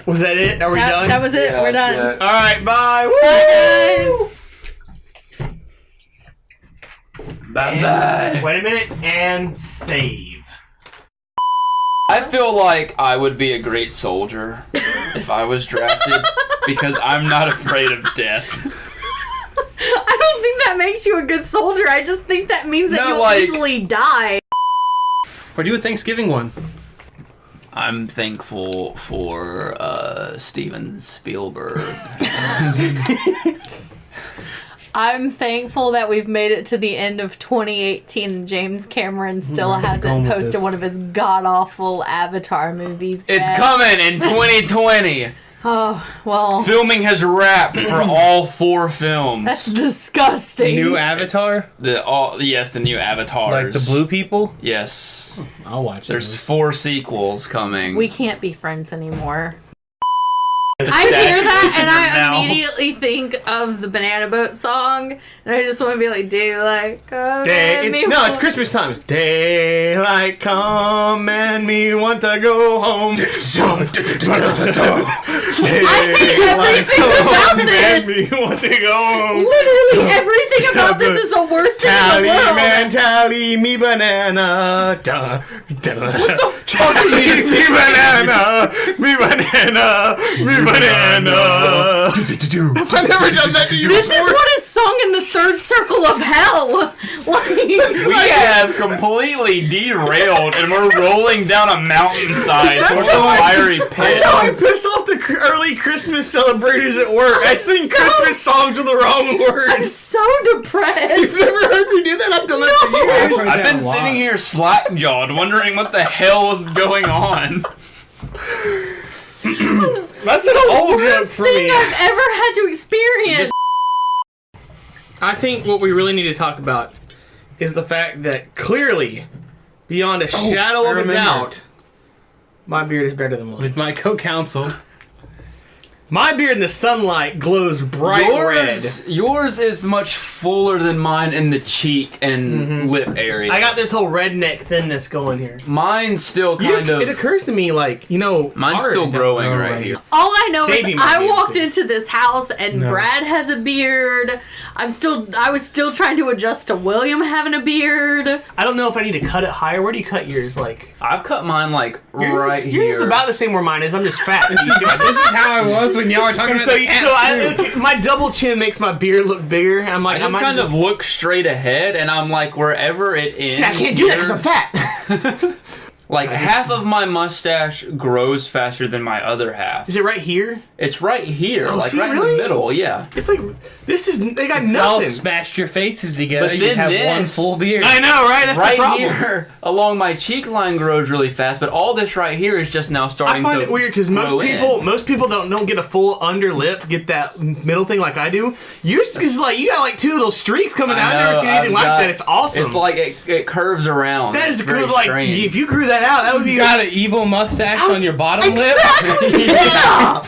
Was that it? Are we done? That was it. Yeah, We're done. yeah. All right. Bye. Woo! Bye, guys. Bye-bye. Wait a minute and save. I feel like I would be a great soldier if I was drafted because I'm not afraid of death. I don't think that makes you a good soldier. I just think that means that No, you'll like- easily die. Or do a Thanksgiving one. I'm thankful for Steven Spielberg. I'm thankful that we've made it to the end of 2018 and James Cameron still going hasn't with posted this? one of his god-awful Avatar movies It's yet. coming in 2020. Oh, well, Filming has wrapped for all 4 films. that's disgusting. New Avatar? The new Avatars. Like the blue people? Yes. I'll watch There's those. 4 sequels coming. We can't be friends anymore. I hear that and I Now. immediately think of the Banana Boat song, and I just want to be like, daylight come and me No, it's want-" Christmas time. It's daylight come and me want to go home. I hate everything about this. Me want to go home. Literally everything about this is the worst thing in Tally the world. man, tally me banana. Da, da. Tally me banana, me banana, me banana. I've never done that to you This is before. what is sung in the third circle of hell. We have completely derailed, and we're rolling down a mountainside towards a fiery pit. That's how I piss off the early Christmas celebrators at work. I sing Christmas songs with the wrong I'm words. so depressed. You've never heard me do that? I've done that for years. I've been sitting here slack-jawed, wondering what the hell is going on. That's an old joke Worst for thing me. I've ever had to experience. I think what we really need to talk about is the fact that clearly, beyond a shadow of a remember. doubt, my beard is better than With Will's. my co-counsel. My beard in the sunlight glows bright red. Yours is much fuller than mine in the cheek and lip area. I got this whole redneck thinness going here. Mine's still kind It of. occurs to me, like, you know, Mine's art still don't growing grow right here. All I know Davey is might I be able walked to. into this house and No. Brad has a beard. I was still trying to adjust to William having a beard. I don't know if I need to cut it higher. Where do you cut yours? Like, I've cut mine like right yours is here. about the same where mine is. I'm just fat. This is how I was when y'all were talking about My double chin makes my beard look bigger. I'm like, I just might kind of look straight ahead, and I'm like, wherever it ends. See, I can't do that because I'm fat. Like, half of my mustache grows faster than my other half. Is it right here? It's right here, Oh, like see, right in really? the middle, yeah. It's like, they got Y'all nothing. smashed your faces together. But You then have this- one full beard. I know, right? That's the Right problem. here, along my cheek line grows really fast, but all this right here is just now I starting to find it weird because most grow people don't get a full under lip, get that middle thing like I do. Yours is like you got like two little streaks coming out. I've never seen anything like that. It's awesome. It's like it curves around. that is It's very good. Like strange. if you grew that out, that would be You got an evil mustache on your bottom lip. exactly. Yeah.